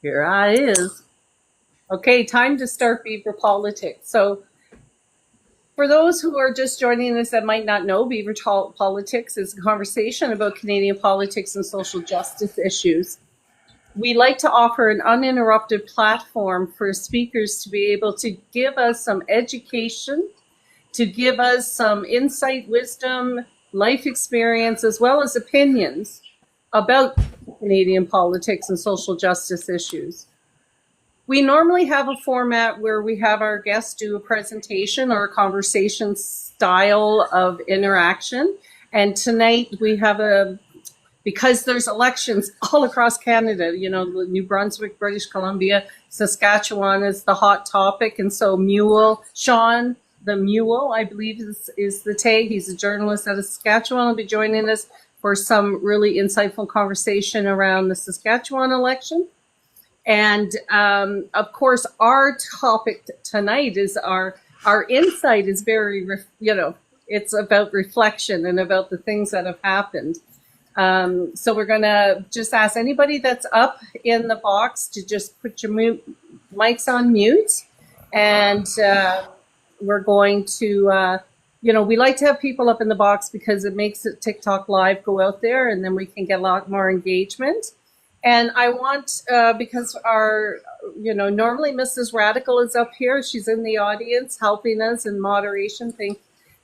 Here I is. Okay, time to start Beaver politics. So, for those who are just joining us that might not know, Beaver politics is a conversation about Canadian politics and social justice issues. We like to offer an uninterrupted platform for speakers to be able to give us some education, to give us some insight, wisdom, life experience, as well as opinions about Canadian politics and social justice issues. We normally have a format where we have our guests do a presentation or a conversation style of interaction. And tonight we have because there's elections all across Canada, New Brunswick, British Columbia, Saskatchewan is the hot topic. And so Sean, the Mule, I believe is the tag. He's a journalist out of Saskatchewan. Will be joining us for some really insightful conversation around the Saskatchewan election. And of course, our topic tonight is our insight is very, it's about reflection and about the things that have happened. So we're going to just ask anybody that's up in the box to just put your mics on mute. And we're going to, we like to have people up in the box because it makes it TikTok Live go out there and then we can get a lot more engagement. And I want, because normally Mrs. Radical is up here. She's in the audience helping us in moderation thing.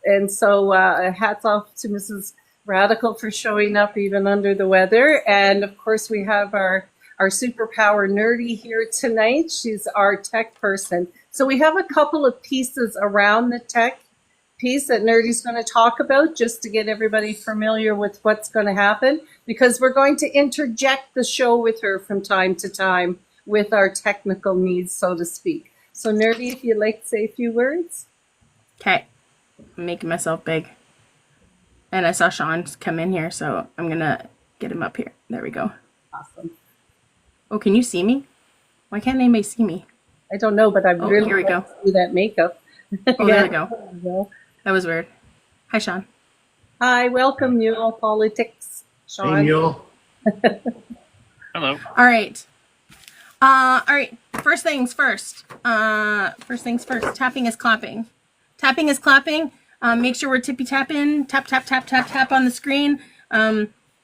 And so hats off to Mrs. Radical for showing up even under the weather. And of course, we have our superpower nerdy here tonight. She's our tech person. So we have a couple of pieces around the tech piece that Nerdy's going to talk about just to get everybody familiar with what's going to happen, because we're going to interject the show with her from time to time with our technical needs, so to speak. So Nerdy, if you'd like to say a few words. Okay. I'm making myself big. And I saw Sean come in here, so I'm going to get him up here. There we go. Awesome. Oh, can you see me? Why can't anybody see me? I don't know, but I really here we go. to see that makeup. Oh, there we go. That was weird. Hi, Sean. Hi, welcome, Mule Politics. Sean. Hey, Mule. Hello. All right. All right. First things first. Tapping is clapping. Tapping is clapping. Make sure we're tippy tapping. Tap, tap, tap, tap, tap on the screen.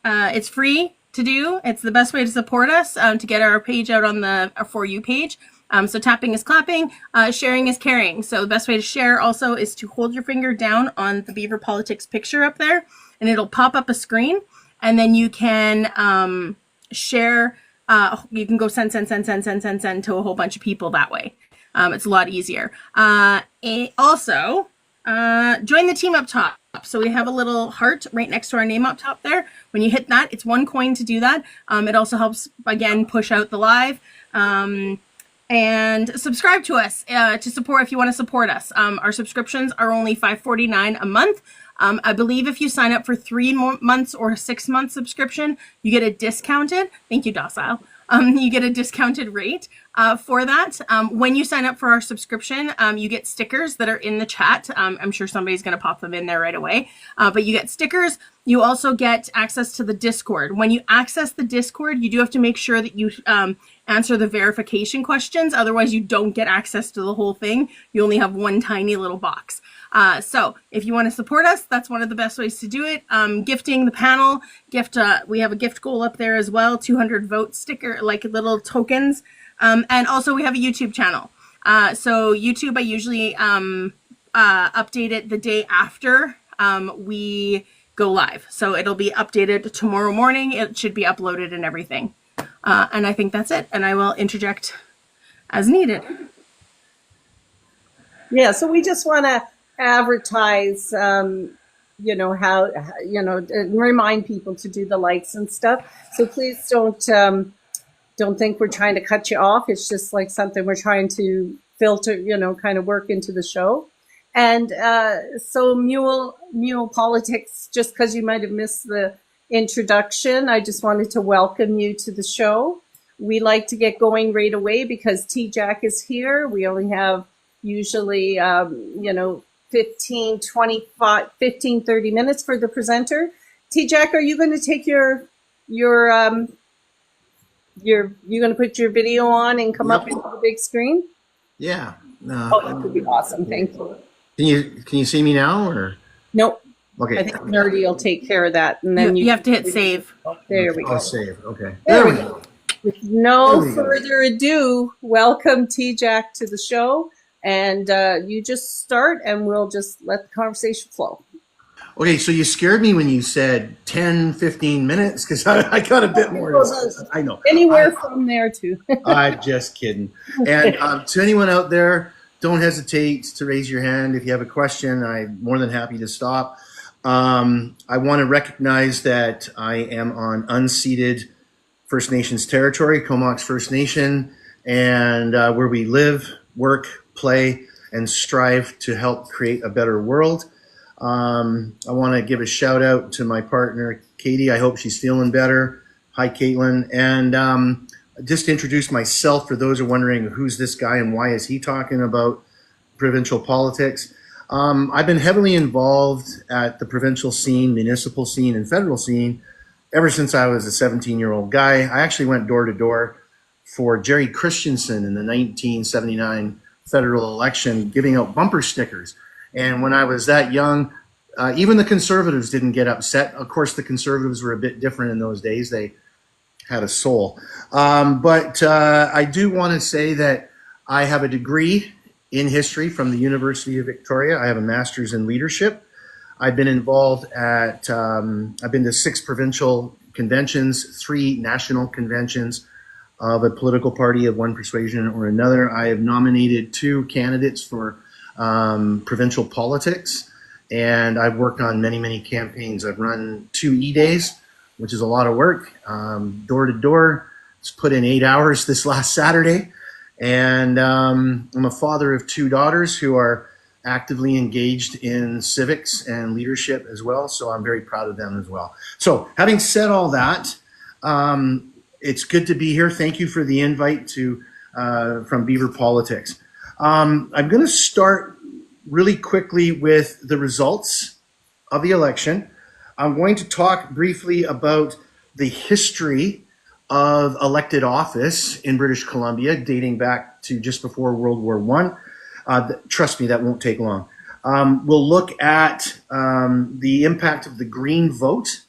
It's free to do. It's the best way to support us, to get our page out on the For You page. So tapping is clapping, sharing is caring. So the best way to share also is to hold your finger down on the Beaver Politics picture up there, and it'll pop up a screen, and then you can share. You can go send to a whole bunch of people that way. It's a lot easier. Also, join the team up top. So we have a little heart right next to our name up top there. When you hit that, it's 1 coin to do that. It also helps, again, push out the live. And subscribe to us to support if you want to support us. Our subscriptions are only $5.49 a month. I believe if you sign up for 3 months or a 6-month subscription, you get a discounted. Thank you, Docile. You get a discounted rate for that. When you sign up for our subscription, you get stickers that are in the chat. I'm sure somebody's going to pop them in there right away. But you get stickers. You also get access to the Discord. When you access the Discord, you do have to make sure that you answer the verification questions. Otherwise, you don't get access to the whole thing. You only have one tiny little box. So if you want to support us, that's one of the best ways to do it. Gifting the panel, we have a gift goal up there as well, 200 vote sticker, like little tokens. And also we have a YouTube channel. So YouTube, I usually update it the day after we go live. So it'll be updated tomorrow morning. It should be uploaded and everything. And I think that's it. And I will interject as needed. Yeah, so we just want to advertise, and remind people to do the likes and stuff. So please don't think we're trying to cut you off. It's just like something we're trying to filter, kind of work into the show. And so Mule Politics, just because you might have missed the introduction, I just wanted to welcome you to the show. We like to get going right away because Tjak is here. We only have usually, 15, 30 minutes for the presenter. Tjak, are you going to take your you going to put your video on and come up Yep. into the big screen? Yeah. Oh, that would be awesome. Thank you. Can you see me now or? Nope. Okay. I think Nerdy will take care of that, and then You have to hit save. There we I'll go. save. Okay. There we go. With no There we go. further ado, welcome Tjak to the show, and you just start, and we'll just let the conversation flow. Okay, so you scared me when you said 10, 15 minutes because I got a bit more. I know. Anywhere from there to. I'm just kidding. And to anyone out there, don't hesitate to raise your hand if you have a question. I'm more than happy to stop. I want to recognize that I am on unceded First Nations territory, Comox First Nation, and where we live, work, play, and strive to help create a better world. I want to give a shout out to my partner, Katie. I hope she's feeling better. Hi, Caitlin. And just to introduce myself for those who are wondering who's this guy and why is he talking about provincial politics. I've been heavily involved at the provincial scene, municipal scene, and federal scene ever since I was a 17-year-old guy. I actually went door to door for Jerry Christensen in the 1979 federal election, giving out bumper stickers. And when I was that young, even the conservatives didn't get upset. Of course, the conservatives were a bit different in those days. They had a soul. But I do want to say that I have a degree in history from the University of Victoria. I have a master's in leadership. I've been involved at, I've been to 6 provincial conventions, 3 national conventions of a political party of one persuasion or another. I have nominated 2 candidates for provincial politics, and I've worked on many, many campaigns. I've run 2 e-days, which is a lot of work, door to door. Just put in 8 hours this last Saturday, and I'm a father of 2 daughters who are actively engaged in civics and leadership as well, so I'm very proud of them as well. So having said all that, it's good to be here. Thank you for the invite to from Beaver Politics. I'm going to start really quickly with the results of the election. I'm going to talk briefly about the history of elected office in British Columbia, dating back to just before World War I. Trust me, that won't take long. We'll look at the impact of the Green vote,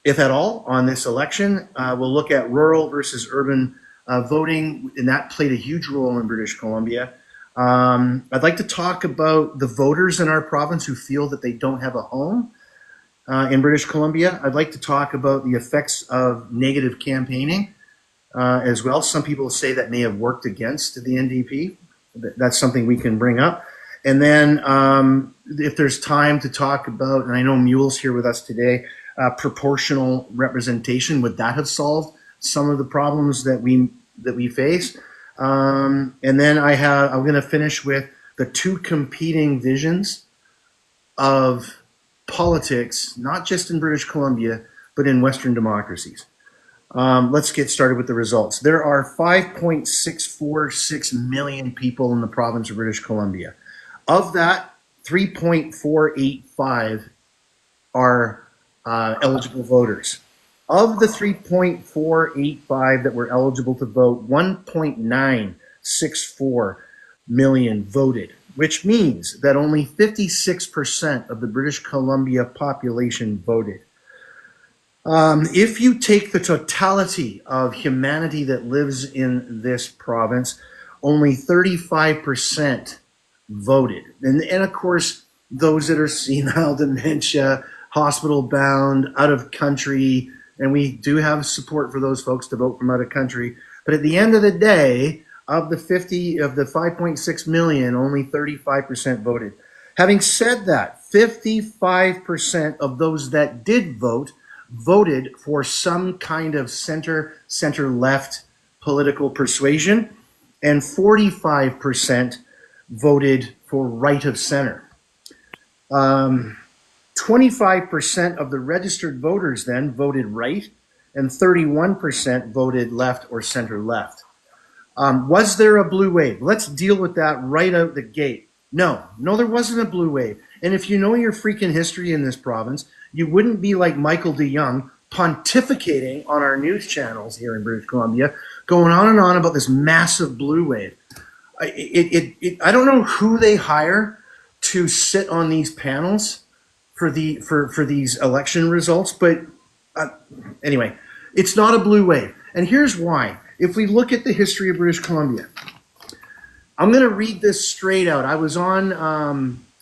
if at all, on this election. We'll look at rural versus urban voting, and that played a huge role in British Columbia. I'd like to talk about the voters in our province who feel that they don't have a home in British Columbia. I'd like to talk about the effects of negative campaigning as well. Some people say that may have worked against the NDP. That's something we can bring up. And then if there's time to talk about, and I know Mule's here with us today, proportional representation, would that have solved some of the problems that we face? And then I'm going to finish with the 2 competing visions of politics, not just in British Columbia, but in Western democracies. Let's get started with the results. There are 5.646 million people in the province of British Columbia. Of that, 3.485 are eligible voters. Of the 3.485 that were eligible to vote, 1.964 million voted, which means that only 56% of the British Columbia population voted. If you take the totality of humanity that lives in this province, only 35% voted. And of course, those that are senile, dementia, hospital bound, out of country, and we do have support for those folks to vote from out of country. But at the end of the day, of the 5.6 million, only 35% voted. Having said that, 55% of those that did vote voted for some kind of center-left political persuasion, and 45% voted for right of center. 25% of the registered voters then voted right, and 31% voted left or center-left. Was there a blue wave? Let's deal with that right out the gate. No, there wasn't a blue wave. And if you know your freaking history in this province, you wouldn't be like Michael DeYoung pontificating on our news channels here in British Columbia, going on and on about this massive blue wave. I don't know who they hire to sit on these panels for these election results, but anyway, it's not a blue wave. And here's why. If we look at the history of British Columbia, I'm going to read this straight out. I was on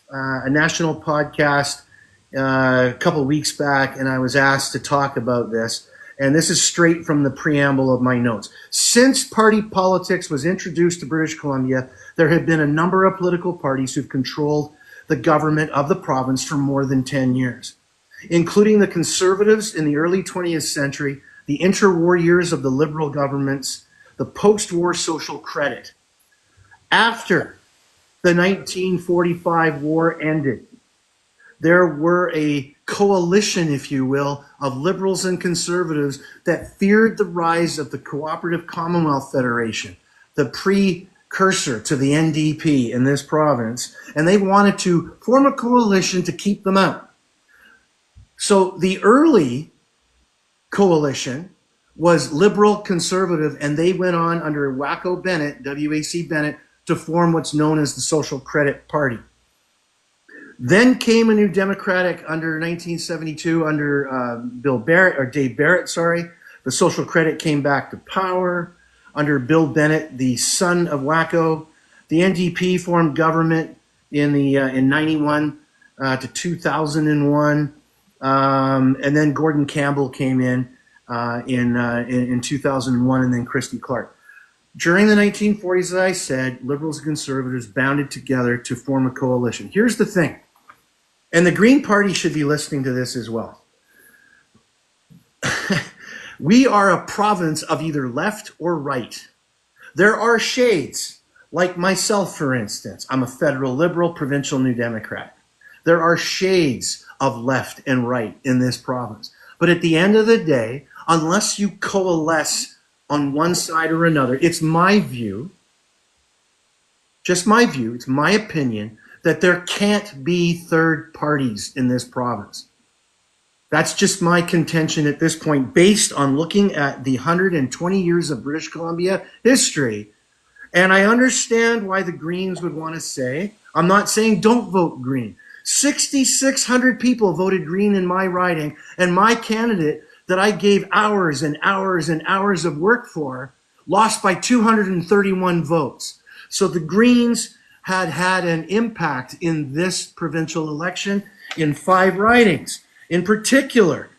a national podcast a couple of weeks back, and I was asked to talk about this. And this is straight from the preamble of my notes. Since party politics was introduced to British Columbia, there have been a number of political parties who've controlled the government of the province for more than 10 years, including the Conservatives in the early 20th century, the interwar years of the Liberal governments, the post-war Social Credit. After the 1945 war ended, there were a coalition, if you will, of Liberals and Conservatives that feared the rise of the Cooperative Commonwealth Federation, the precursor to the NDP in this province, and they wanted to form a coalition to keep them out. So the early coalition was Liberal Conservative, and they went on under Wacko Bennett, W.A.C. Bennett, to form what's known as the Social Credit Party. Then came a new Democratic under 1972 under Dave Barrett, The Social Credit came back to power under Bill Bennett, the son of Wacko. The NDP formed government in 91 to 2001, and then Gordon Campbell came in 2001, and then Christy Clark. During the 1940s, as I said, Liberals and Conservatives bounded together to form a coalition. Here's the thing. And the Green Party should be listening to this as well. We are a province of either left or right. There are shades, like myself, for instance. I'm a federal Liberal, provincial New Democrat. There are shades of left and right in this province. But at the end of the day, unless you coalesce on one side or another, it's my view, just my view, it's my opinion, that there can't be third parties in this province. That's just my contention at this point, based on looking at the 120 years of British Columbia history. And I understand why the Greens would want to say, I'm not saying don't vote Green. 6,600 people voted Green in my riding, and my candidate that I gave hours and hours and hours of work for lost by 231 votes. So the Greens had an impact in this provincial election in 5 ridings. In particular,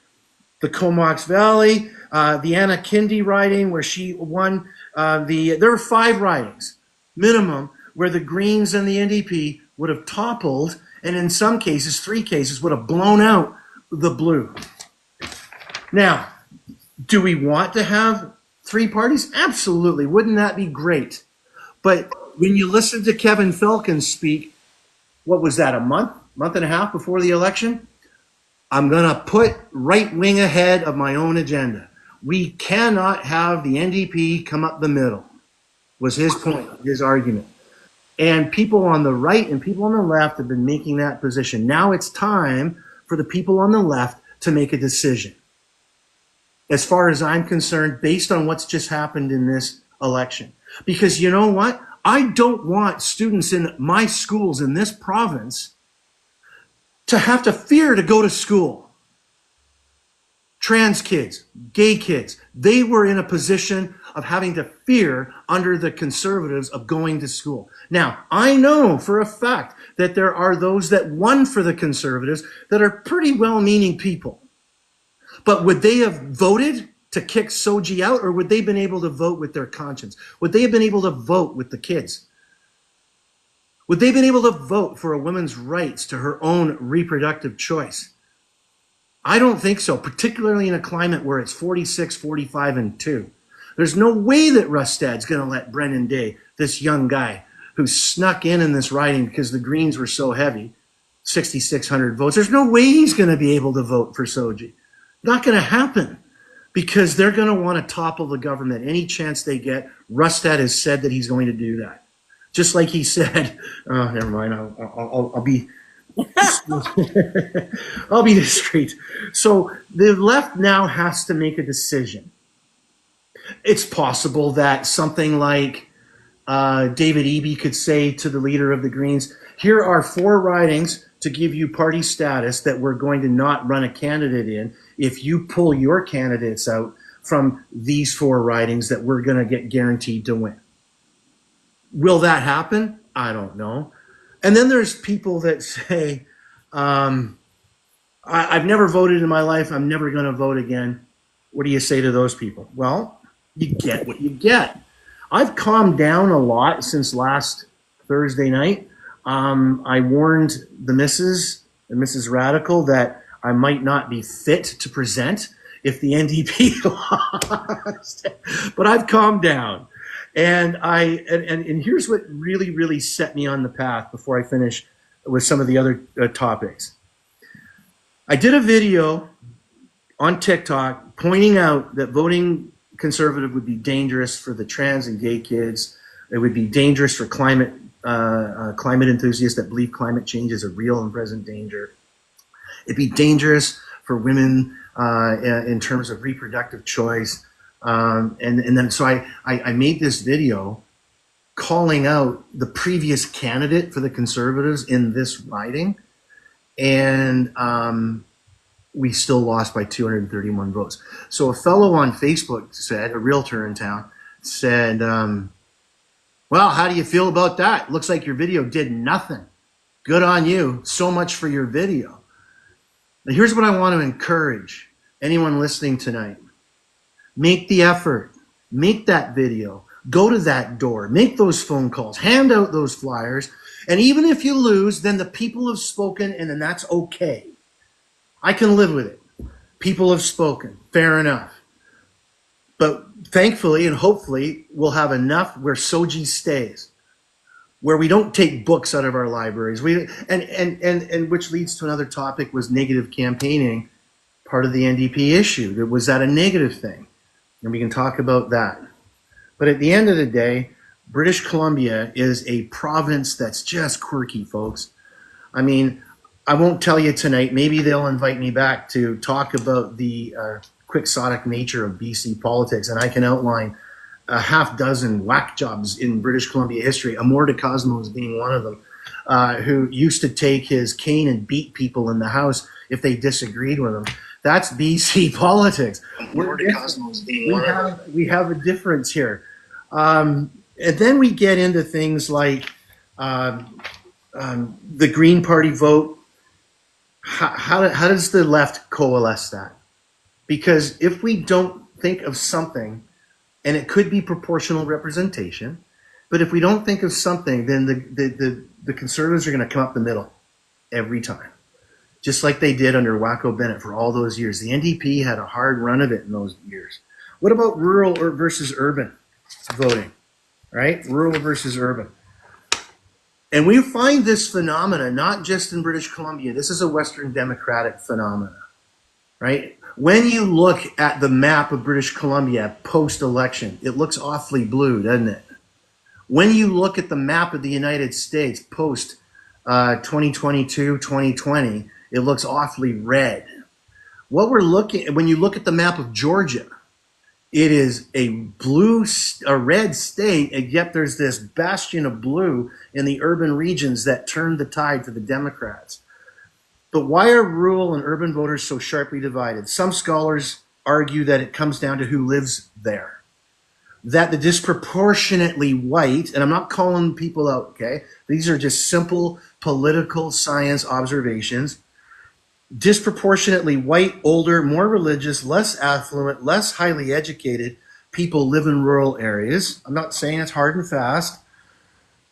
the Comox Valley, the Anna Kindy riding where she won. There were 5 ridings, minimum, where the Greens and the NDP would have toppled, and in some cases, 3 cases, would have blown out the Blue. Now, do we want to have 3 parties? Absolutely. Wouldn't that be great? But when you listen to Kevin Falcon speak, what was that, a month and a half before the election? I'm going to put right wing ahead of my own agenda. We cannot have the NDP come up the middle, was his point, his argument. And people on the right and people on the left have been making that position. Now it's time for the people on the left to make a decision. As far as I'm concerned, based on what's just happened in this election. Because you know what? I don't want students in my schools in this province to have to fear to go to school. Trans kids, gay kids, they were in a position of having to fear under the Conservatives of going to school. Now, I know for a fact that there are those that won for the Conservatives that are pretty well-meaning people. But would they have voted to kick Soji out, or would they have been able to vote with their conscience? Would they have been able to vote with the kids? Would they have been able to vote for a woman's rights to her own reproductive choice? I don't think so, particularly in a climate where it's 46, 45, and 2. There's no way that Rustad's going to let Brennan Day, this young guy who snuck in this riding because the Greens were so heavy, 6,600 votes, there's no way he's going to be able to vote for Soji. Not going to happen. Because they're going to want to topple the government any chance they get. Rustad has said that he's going to do that. Just like he said, oh, never mind, I'll be I'll be discreet. So the left now has to make a decision. It's possible that something like David Eby could say to the leader of the Greens, here are 4 ridings to give you party status that we're going to not run a candidate in if you pull your candidates out from these 4 ridings that we're going to get guaranteed to win. Will that happen? I don't know. And then there's people that say, I've never voted in my life. I'm never going to vote again. What do you say to those people? Well, you get what you get. I've calmed down a lot since last Thursday night. I warned the Mrs. and Mrs. Radical that I might not be fit to present if the NDP lost. But I've calmed down. And here's what really set me on the path before I finish with some of the other topics. I did a video on TikTok pointing out that voting Conservative would be dangerous for the trans and gay kids. It would be dangerous for climate enthusiasts that believe climate change is a real and present danger. It'd be dangerous for women in terms of reproductive choice. And then so I made this video calling out the previous candidate for the Conservatives in this riding, and we still lost by 231 votes. So a fellow on Facebook said, a realtor in town, said, well, how do you feel about that? Looks like your video did nothing. Good on you. So much for your video. Now, here's what I want to encourage anyone listening tonight. Make the effort. Make that video. Go to that door. Make those phone calls. Hand out those flyers. And even if you lose, then the people have spoken, and then that's okay. I can live with it. People have spoken. Fair enough. But thankfully and hopefully we'll have enough where Soji stays, where we don't take books out of our libraries. And which leads to another topic, was negative campaigning part of the NDP issue? Was that a negative thing? And we can talk about that. But at the end of the day, British Columbia is a province that's just quirky, folks. I mean, I won't tell you tonight. Maybe they'll invite me back to talk about the quixotic nature of BC politics, and I can outline a half dozen whack jobs in British Columbia history, Amor de Cosmos being one of them, who used to take his cane and beat people in the house if they disagreed with him. That's BC politics. We have a difference here. And then we get into things like the Green Party vote. How does the left coalesce that? Because if we don't think of something, and it could be proportional representation, but if we don't think of something, then the Conservatives are going to come up the middle every time, just like they did under Wacko Bennett for all those years. The NDP had a hard run of it in those years. What about rural versus urban voting, right? Rural versus urban. And we find this phenomena not just in British Columbia. This is a Western Democratic phenomena, right? When you look at the map of British Columbia post-election, it looks awfully blue, doesn't it? When you look at the map of the United States post 2022, 2020, it looks awfully red. When you look at the map of Georgia, it is a red state, and yet there's this bastion of blue in the urban regions that turned the tide for the Democrats. But why are rural and urban voters so sharply divided? Some scholars argue that it comes down to who lives there. That the disproportionately white, and I'm not calling people out, okay? These are just simple political science observations. Disproportionately white, older, more religious, less affluent, less highly educated people live in rural areas. I'm not saying it's hard and fast.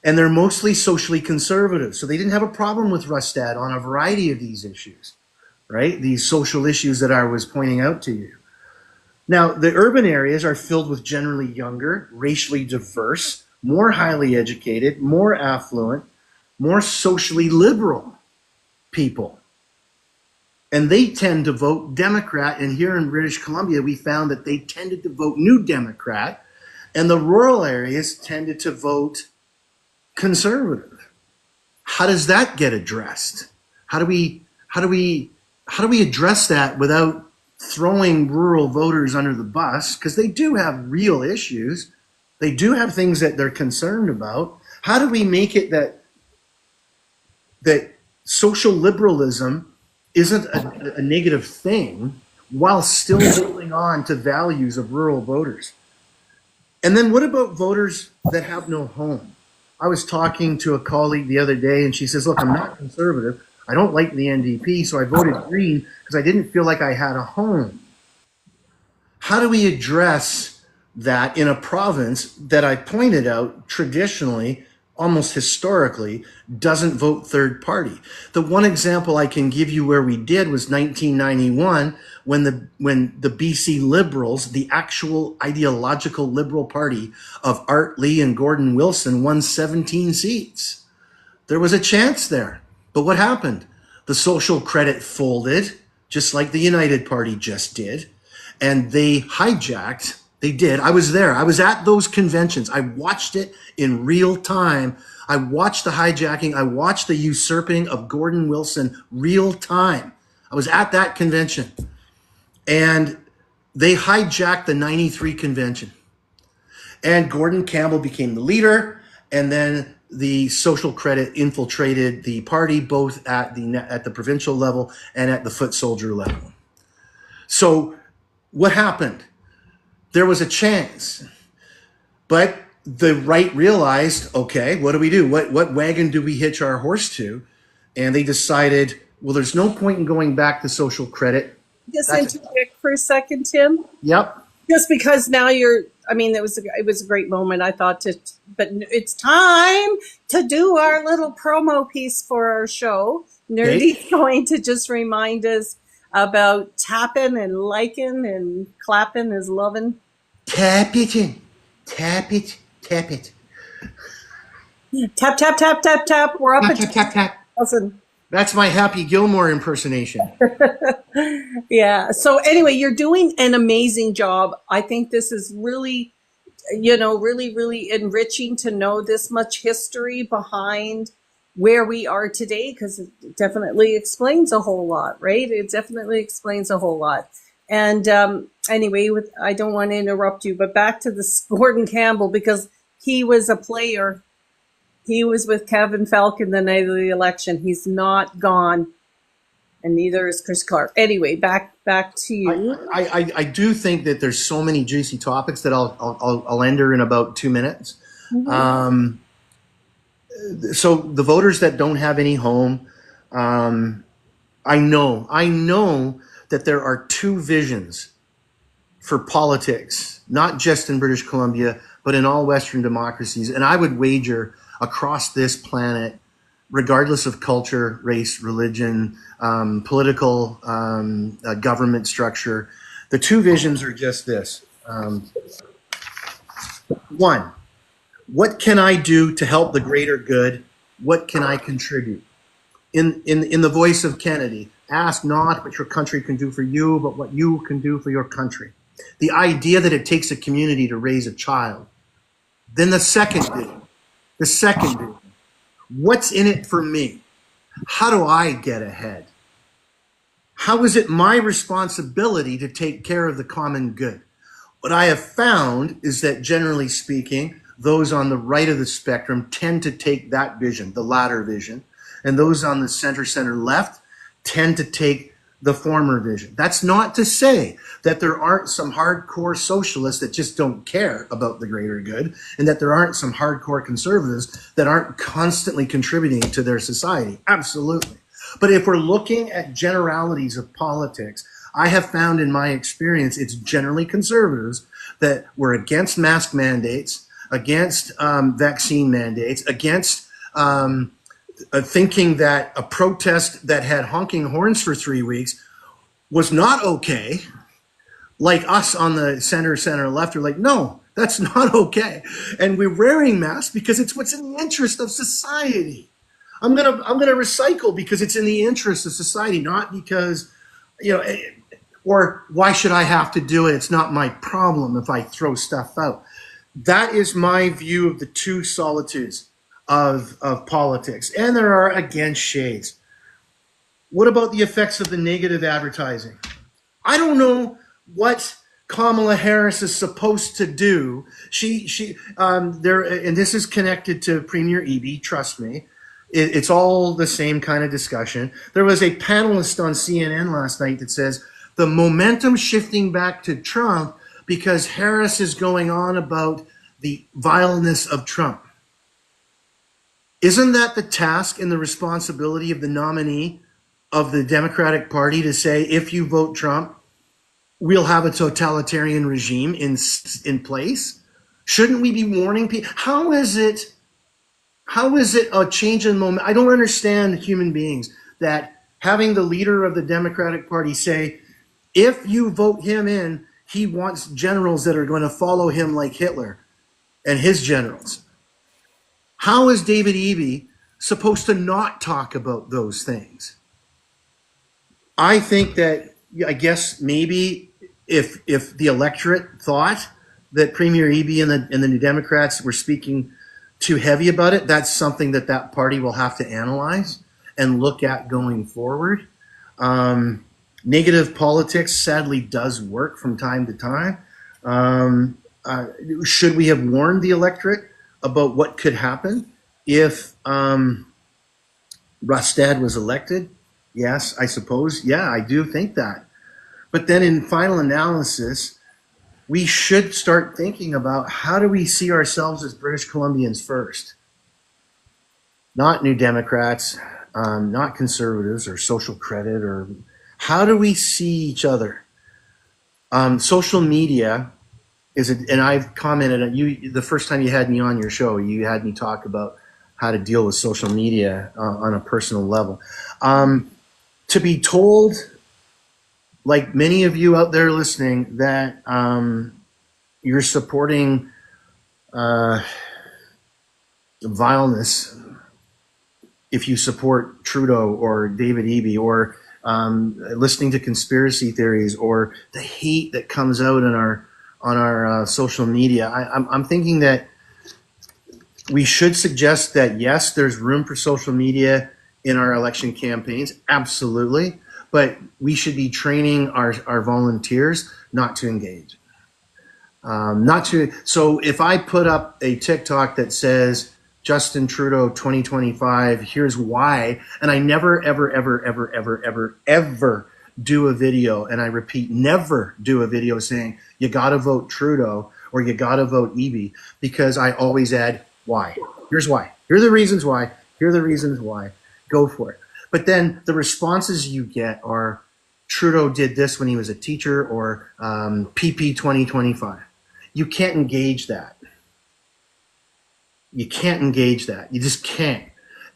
And they're mostly socially conservative. So they didn't have a problem with Rustad on a variety of these issues, right? These social issues that I was pointing out to you. Now, the urban areas are filled with generally younger, racially diverse, more highly educated, more affluent, more socially liberal people. And they tend to vote Democrat. And here in British Columbia, we found that they tended to vote New Democrat. And the rural areas tended to vote Conservative. How does that get addressed? How do we address that without throwing rural voters under the bus? Because they do have real issues. They do have things that they're concerned about. How do we make it that social liberalism isn't a negative thing while still holding on to values of rural voters? And then what about voters that have no home? I was talking to a colleague the other day, and she says, look, I'm not conservative. I don't like the NDP, so I voted Green because I didn't feel like I had a home. How do we address that in a province that I pointed out traditionally, almost historically, doesn't vote third party? The one example I can give you where we did was 1991, when the BC Liberals, the actual ideological Liberal Party of Art Lee and Gordon Wilson, won 17 seats. There was a chance there. But what happened? The social credit folded, just like the United Party just did. And they hijacked. They did. I was there. I was at those conventions. I watched it in real time. I watched the hijacking. I watched the usurping of Gordon Wilson real time. I was at that convention. And they hijacked the 93 convention. And Gordon Campbell became the leader. And then the social credit infiltrated the party, both at the provincial level and at the foot soldier level. So what happened? There was a chance, but the right realized, okay, what do we do? What wagon do we hitch our horse to? And they decided, well, there's no point in going back to social credit. Just interject for a second, Tim. Yep. Just because now it was a great moment, I thought, but it's time to do our little promo piece for our show. Nerdy's going to just remind us about tapping and liking and clapping is loving. Tap it in. Tap it. Tap it. Tap, tap, tap, tap, tap. We're up at Tap, tap, tap. 2,000. That's my Happy Gilmore impersonation. Yeah. So anyway, you're doing an amazing job. I think this is really, really, really enriching to know this much history behind where we are today, because it definitely explains a whole lot, right? It definitely explains a whole lot. And anyway, I don't want to interrupt you, but back to the Gordon Campbell, because he was a player. He was with Kevin Falcon the night of the election. He's not gone, and neither is Chris Clark. Anyway, back to you. I do think that there's so many juicy topics that I'll enter in about 2 minutes. Mm-hmm. So the voters that don't have any home, I know that there are two visions for politics, not just in British Columbia, but in all Western democracies. And I would wager across this planet, regardless of culture, race, religion, political government structure, the two visions are just this. One, what can I do to help the greater good? What can I contribute? In the voice of Kennedy, ask not what your country can do for you, but what you can do for your country. The idea that it takes a community to raise a child. Then the second vision, what's in it for me? How do I get ahead? How is it my responsibility to take care of the common good? What I have found is that, generally speaking, those on the right of the spectrum tend to take that vision, the latter vision, and those on the center left tend to take the former vision. That's not to say that there aren't some hardcore socialists that just don't care about the greater good, and that there aren't some hardcore conservatives that aren't constantly contributing to their society. Absolutely. But if we're looking at generalities of politics, I have found in my experience, it's generally conservatives that were against mask mandates, against vaccine mandates, against thinking that a protest that had honking horns for 3 weeks was not okay. Like us on the center left are like, no, that's not okay. And we're wearing masks because it's what's in the interest of society. I'm gonna recycle because it's in the interest of society, not because, or why should I have to do it? It's not my problem if I throw stuff out. That is my view of the two solitudes of politics. And there are, again, shades. What about the effects of the negative advertising? I don't know what Kamala Harris is supposed to do. There, and this is connected to Premier Eby. Trust me, it's all the same kind of discussion. There was a panelist on CNN last night that says the momentum shifting back to Trump because Harris is going on about the vileness of Trump. Isn't that the task and the responsibility of the nominee of the Democratic Party to say, if you vote Trump, we'll have a totalitarian regime in place? Shouldn't we be warning people? How is it a change in moment? I don't understand human beings that having the leader of the Democratic Party say, if you vote him in, he wants generals that are going to follow him like Hitler and his generals. How is David Eby supposed to not talk about those things? I think that, I guess maybe if the electorate thought that Premier Eby and the New Democrats were speaking too heavy about it, that's something that party will have to analyze and look at going forward. Negative politics sadly does work from time to time. Should we have warned the electorate about what could happen if Rustad was elected? Yes, I suppose. Yeah, I do think that. But then in final analysis, we should start thinking about how do we see ourselves as British Columbians first? Not New Democrats, not conservatives or social credit, or how do we see each other? Social media is, and I've commented on you, the first time you had me on your show, you had me talk about how to deal with social media on a personal level. To be told, like many of you out there listening, that you're supporting vileness if you support Trudeau or David Eby, or listening to conspiracy theories, or the hate that comes out on our social media. I'm thinking that we should suggest that yes, there's room for social media in our election campaigns, absolutely, but we should be training our volunteers not to engage. So if I put up a TikTok that says Justin Trudeau 2025, here's why, and I never, ever, ever, ever, ever, ever, ever do a video, and I repeat, never do a video saying you got to vote Trudeau or you got to vote Eby, because I always add why. Here's why. Here are the reasons why. Here are the reasons why. Go for it. But then the responses you get are Trudeau did this when he was a teacher, or PP 2025. You can't engage that. You can't engage that. You just can't.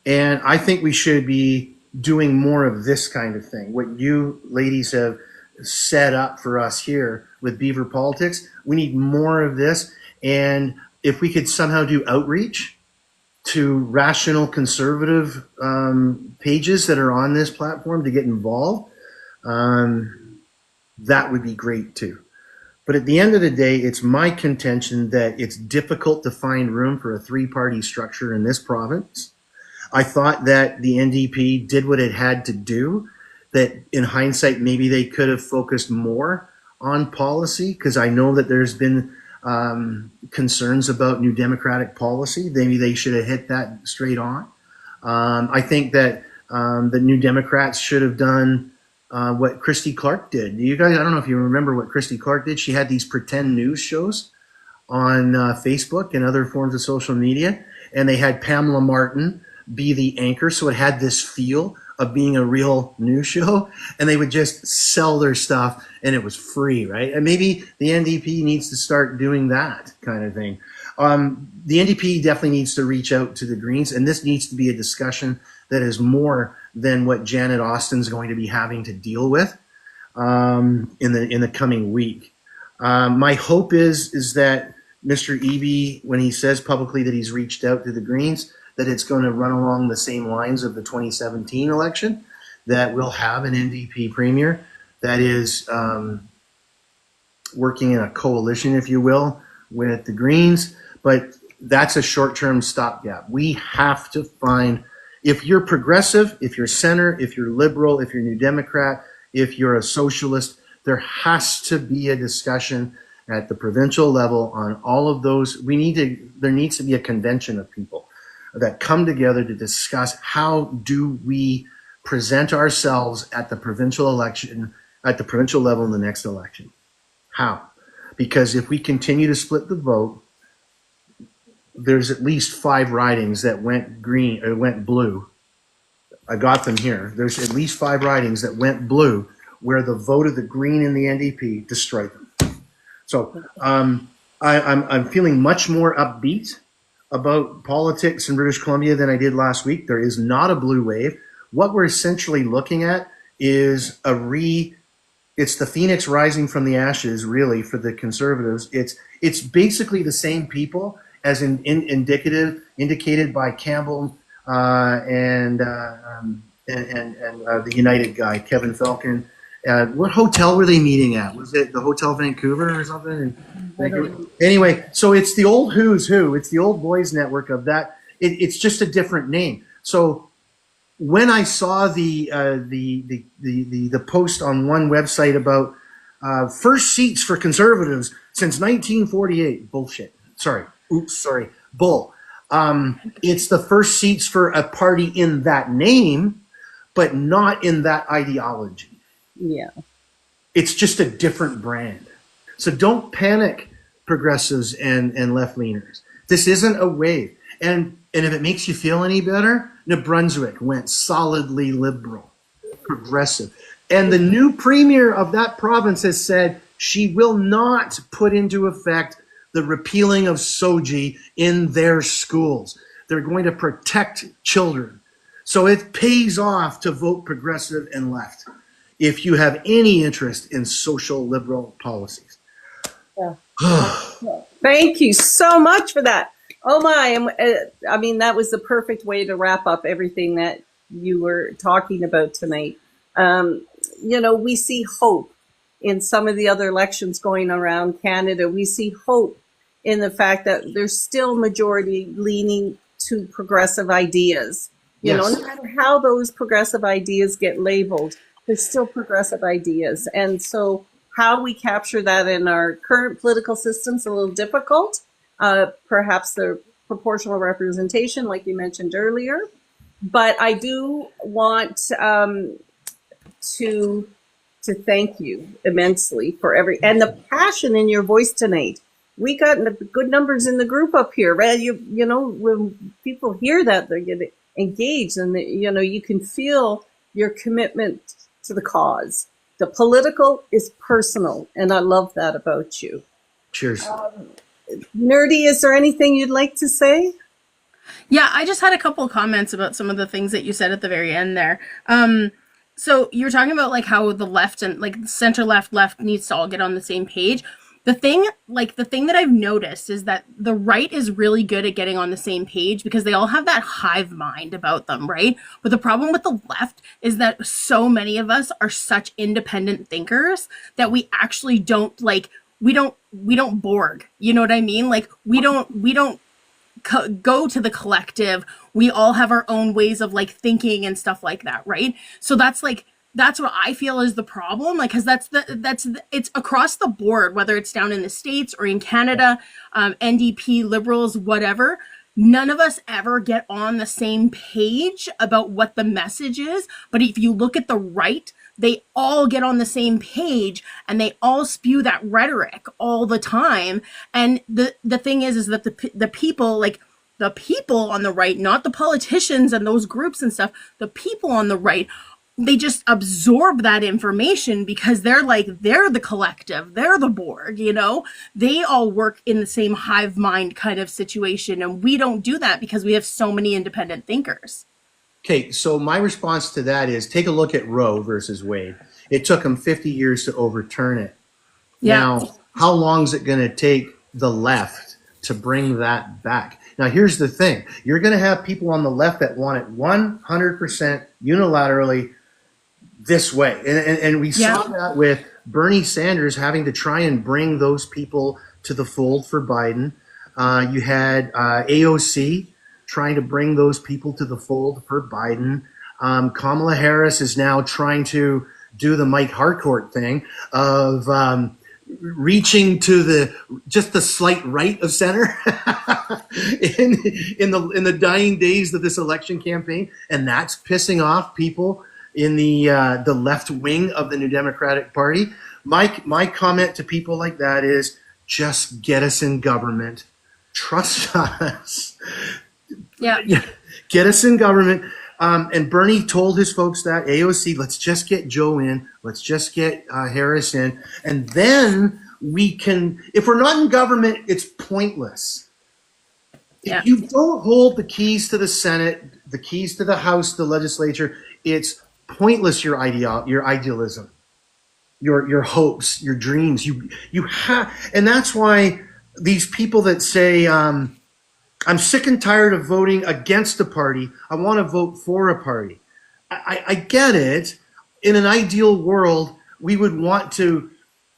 And I think we should be doing more of this kind of thing. What you ladies have set up for us here with Beaver Politics, we need more of this. And if we could somehow do outreach to rational conservative pages that are on this platform to get involved, that would be great too. But at the end of the day, it's my contention that it's difficult to find room for a three-party structure in this province. I thought that the NDP did what it had to do, that in hindsight, maybe they could have focused more on policy, because I know that there's been concerns about New Democratic policy. Maybe they should have hit that straight on. I think that the New Democrats should have done what Christy Clark did. You guys, I don't know if you remember what Christy Clark did. She had these pretend news shows on Facebook and other forms of social media, and they had Pamela Martin be the anchor, so it had this feel of being a real news show, and they would just sell their stuff, and it was free, right? And maybe the NDP needs to start doing that kind of thing. The NDP definitely needs to reach out to the Greens, and this needs to be a discussion that is more than what Janet Austin's going to be having to deal with in the coming week. My hope is that Mr. Eby, when he says publicly that he's reached out to the Greens, that it's going to run along the same lines of the 2017 election, that we'll have an NDP premier that is working in a coalition, if you will, with the Greens. But that's a short-term stopgap. We have to find If you're progressive, if you're center, if you're liberal, if you're New Democrat, if you're a socialist, there has to be a discussion at the provincial level on all of those. There needs to be a convention of people that come together to discuss how do we present ourselves at the provincial election, at the provincial level in the next election. How? Because if we continue to split the vote, there's at least 5 ridings that went green or went blue. I got them here. There's at least 5 ridings that went blue where the vote of the Green and the NDP destroyed them. So I'm feeling much more upbeat about politics in British Columbia than I did last week. There is not a blue wave. What we're essentially looking at is it's the phoenix rising from the ashes, really, for the Conservatives. It's basically the same people as indicated by Campbell and the United guy, Kevin Falcon. What hotel were they meeting at? Was it the Hotel Vancouver or something? Anyway, so it's the old who's who. It's the old boys network of that. It's just a different name. So when I saw the post on one website about first seats for Conservatives since 1948, bullshit. Bull. It's the first seats for a party in that name, but not in that ideology. Yeah. It's just a different brand. So don't panic, progressives and left-leaners. This isn't a wave. And if it makes you feel any better, New Brunswick went solidly liberal, progressive. And the new premier of that province has said she will not put into effect the repealing of SOGI in their schools. They're going to protect children. So it pays off to vote progressive and left if you have any interest in social liberal policies. Yeah. Thank you so much for that. Oh my, I mean, that was the perfect way to wrap up everything that you were talking about tonight. We see hope in some of the other elections going around Canada. We see hope in the fact that there's still majority leaning to progressive ideas. You know, no matter how those progressive ideas get labeled, there's still progressive ideas. And so how we capture that in our current political system's a little difficult. Perhaps the proportional representation, like you mentioned earlier. But I do want to thank you immensely for and the passion in your voice tonight. We got good numbers in the group up here, right? You know, when people hear that, they get engaged, and you can feel your commitment to the cause. The political is personal, and I love that about you. Cheers. Nerdy, is there anything you'd like to say? Yeah, I just had a couple of comments about some of the things that you said at the very end there. So you were talking about like how the left and like center left needs to all get on the same page. The thing that I've noticed is that the right is really good at getting on the same page because they all have that hive mind about them, right? But the problem with the left is that so many of us are such independent thinkers that we actually don't we don't Borg. You know what I mean? Like we don't go to the collective. We all have our own ways of like thinking and stuff like that, right? So that's what I feel is the problem, like, because it's across the board, whether it's down in the States or in Canada, NDP, Liberals, whatever. None of us ever get on the same page about what the message is. But if you look at the right, they all get on the same page and they all spew that rhetoric all the time. And the thing is that the people, like the people on the right, not the politicians and those groups and stuff, the people on the right, they just absorb that information because they're the collective, they're the Borg, they all work in the same hive mind kind of situation. And we don't do that because we have so many independent thinkers. Okay, so my response to that is take a look at Roe versus Wade. It took them 50 years to overturn it. Yeah. Now, how long is it going to take the left to bring that back? Now, here's the thing. You're going to have people on the left that want it 100% unilaterally this way. And we saw that with Bernie Sanders having to try and bring those people to the fold for Biden. You had AOC trying to bring those people to the fold for Biden. Kamala Harris is now trying to do the Mike Harcourt thing of reaching to the slight right of center in the dying days of this election campaign, and that's pissing off people in the left wing of the New Democratic Party. My comment to people like that is just get us in government, trust us. Yeah. Get us in government. And Bernie told his folks that AOC, let's just get Joe in, let's just get Harris in, and then we can. If we're not in government, it's pointless. Yeah. If you don't hold the keys to the Senate, the keys to the House, the legislature, it's pointless. Your idealism, your hopes, your dreams. You have, and that's why these people that say, I'm sick and tired of voting against a party, I want to vote for a party. I get it. In an ideal world, we would want to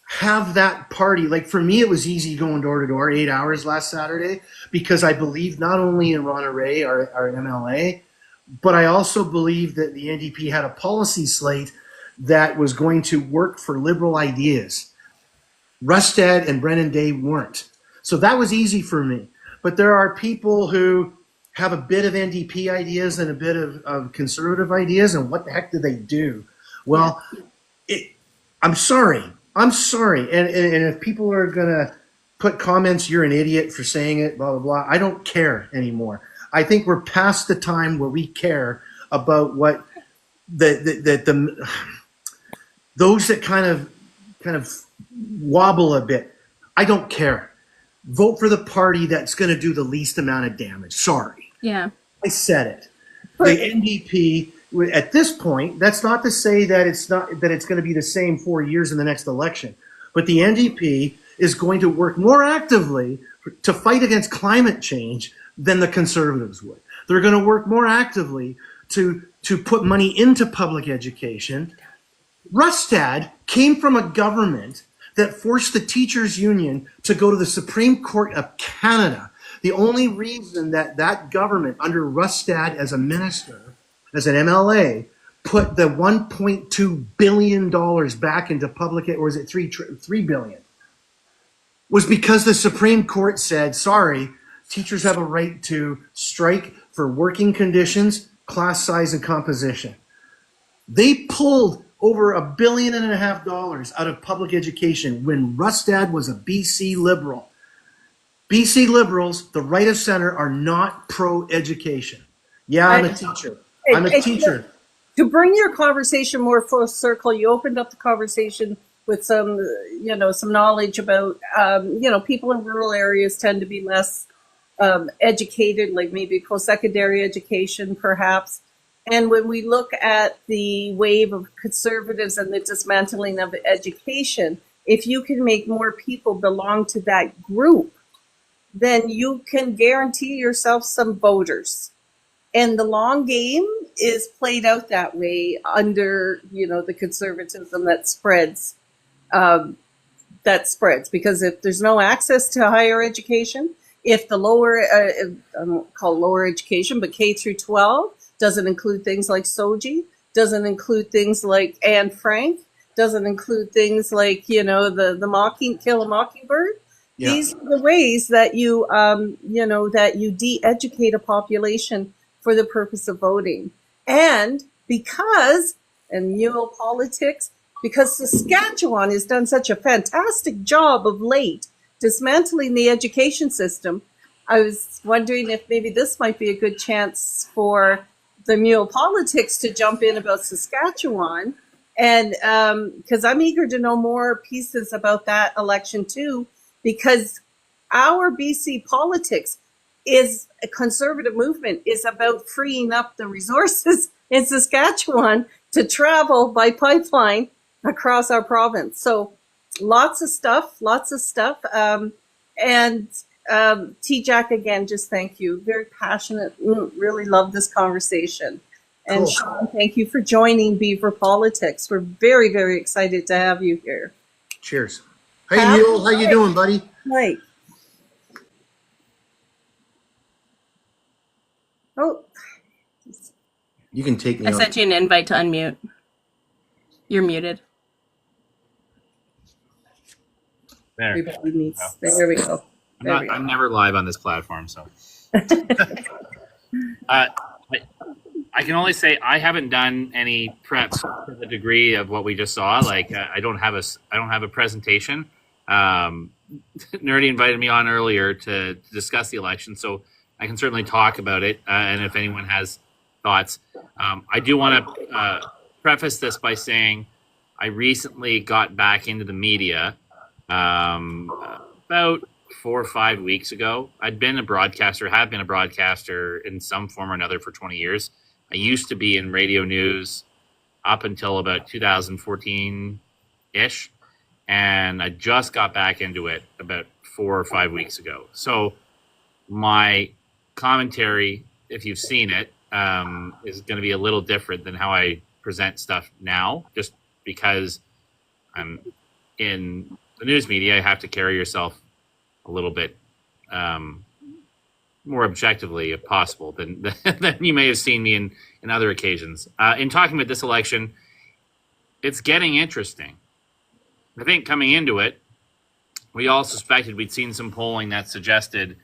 have that party. Like for me, it was easy going door to door, 8 hours last Saturday, because I believed not only in Ronna Ray, our MLA, but I also believed that the NDP had a policy slate that was going to work for liberal ideas. Rustad and Brennan Day weren't. So that was easy for me. But there are people who have a bit of NDP ideas and a bit of conservative ideas, and what the heck do they do? Well, I'm sorry. And if people are going to put comments, you're an idiot for saying it, blah, blah, blah, I don't care anymore. I think we're past the time where we care about what those that kind of wobble a bit. I don't care. Vote for the party that's going to do the least amount of damage. Sorry. Yeah. I said it. The NDP, at this point, that's not to say that it's going to be the same 4 years in the next election, but the NDP is going to work more actively to fight against climate change than the Conservatives would. They're going to work more actively to put money into public education. Rustad came from a government that forced the teachers' union to go to the Supreme Court of Canada. The only reason that government, under Rustad as a minister, as an MLA, put the $1.2 billion back into public, or is it $3 billion, was because the Supreme Court said, sorry, teachers have a right to strike for working conditions, class size, and composition. They pulled over $1.5 billion out of public education when Rustad was a BC Liberal. BC Liberals, the right of center, are not pro-education. Yeah, I'm a teacher. I'm a teacher. To bring your conversation more full circle, you opened up the conversation with some knowledge about, people in rural areas tend to be less educated, like maybe post-secondary education, perhaps. And when we look at the wave of conservatives and the dismantling of education, if you can make more people belong to that group, then you can guarantee yourself some voters. And the long game is played out that way under, the conservatism that spreads. Because if there's no access to higher education, if the lower, I don't call lower education, but K through 12, doesn't include things like SOGI, doesn't include things like Anne Frank, doesn't include things like, Kill a Mockingbird. Yeah. These are the ways that you, that you de-educate a population for the purpose of voting. And mulepolitics, because Saskatchewan has done such a fantastic job of late dismantling the education system, I was wondering if maybe this might be a good chance for the mulepolitics to jump in about Saskatchewan. And because I'm eager to know more pieces about that election too, because our BC politics is a conservative movement is about freeing up the resources in Saskatchewan to travel by pipeline across our province. So lots of stuff. Tjak, again, just thank you. Very passionate. Really love this conversation. And cool. Sean, thank you for joining Beaver Politics. We're very, very excited to have you here. Cheers. Hey, Neil, how you doing, buddy? Right. Oh, You can take me I out. sent you an invite to unmute. You're muted. There. everybody needs. There we go. There we go. I'm never live on this platform, so. I can only say I haven't done any preps to the degree of what we just saw. Like I don't have a presentation. Nerdy invited me on earlier to discuss the election, so I can certainly talk about it. And if anyone has thoughts, I do want to preface this by saying I recently got back into the media about 4 or 5 weeks ago. I'd been a broadcaster, have been a broadcaster in some form or another for 20 years. I used to be in radio news up until about 2014-ish, and I just got back into it about 4 or 5 weeks ago. So my commentary, if you've seen it, is going to be a little different than how I present stuff now, just because I'm in the news media. I have to carry yourself a little bit more objectively, if possible, than you may have seen me in other occasions. In talking about this election, it's getting interesting. I think coming into it, we all suspected we'd seen some polling that suggested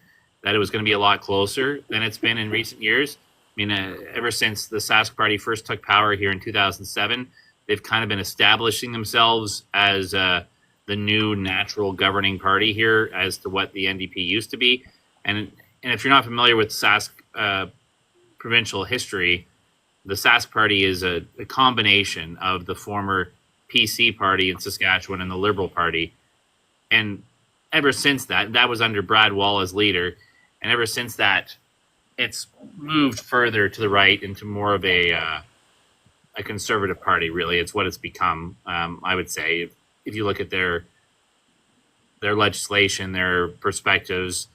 that it was going to be a lot closer than it's been in recent years. I mean, ever since the Sask Party first took power here in 2007, they've kind of been establishing themselves as the new natural governing party here, as to what the NDP used to be. And if you're not familiar with Sask provincial history, the Sask Party is a combination of the former PC party in Saskatchewan and the Liberal Party. And ever since that was under Brad Wall as leader. And ever since that, it's moved further to the right into more of a conservative party, really. It's what it's become, I would say. If you look at their legislation, their perspectives,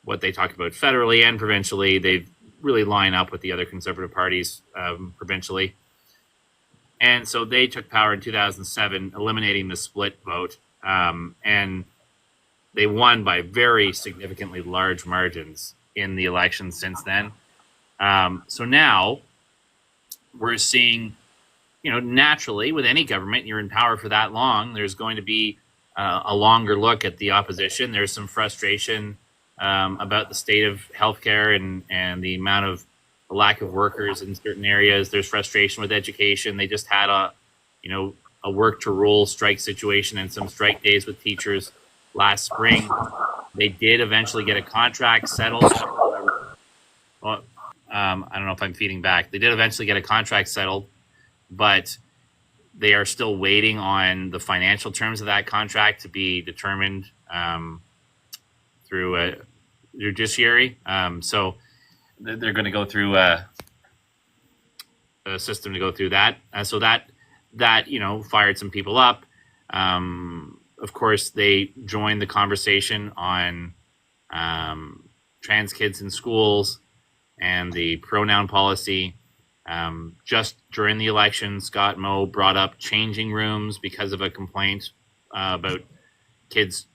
what they talk about federally and provincially, they really line up with the other conservative parties provincially. And so they took power in 2007, eliminating the split vote, and they won by very significantly large margins in the election since then. So now we're seeing, naturally, with any government, you're in power for that long, there's going to be a longer look at the opposition. There's some frustration about the state of healthcare and the amount of lack of workers in certain areas. There's frustration with education. They just had a work to rule strike situation and some strike days with teachers last spring. They did eventually get a contract settled. Well, I don't know if I'm feeding back. They did eventually get a contract settled, but they are still waiting on the financial terms of that contract to be determined through a judiciary. So they're going to go through a system to go through that. So that fired some people up. Of course, they joined the conversation on trans kids in schools and the pronoun policy. Just during the election, Scott Moe brought up changing rooms because of a complaint about kids,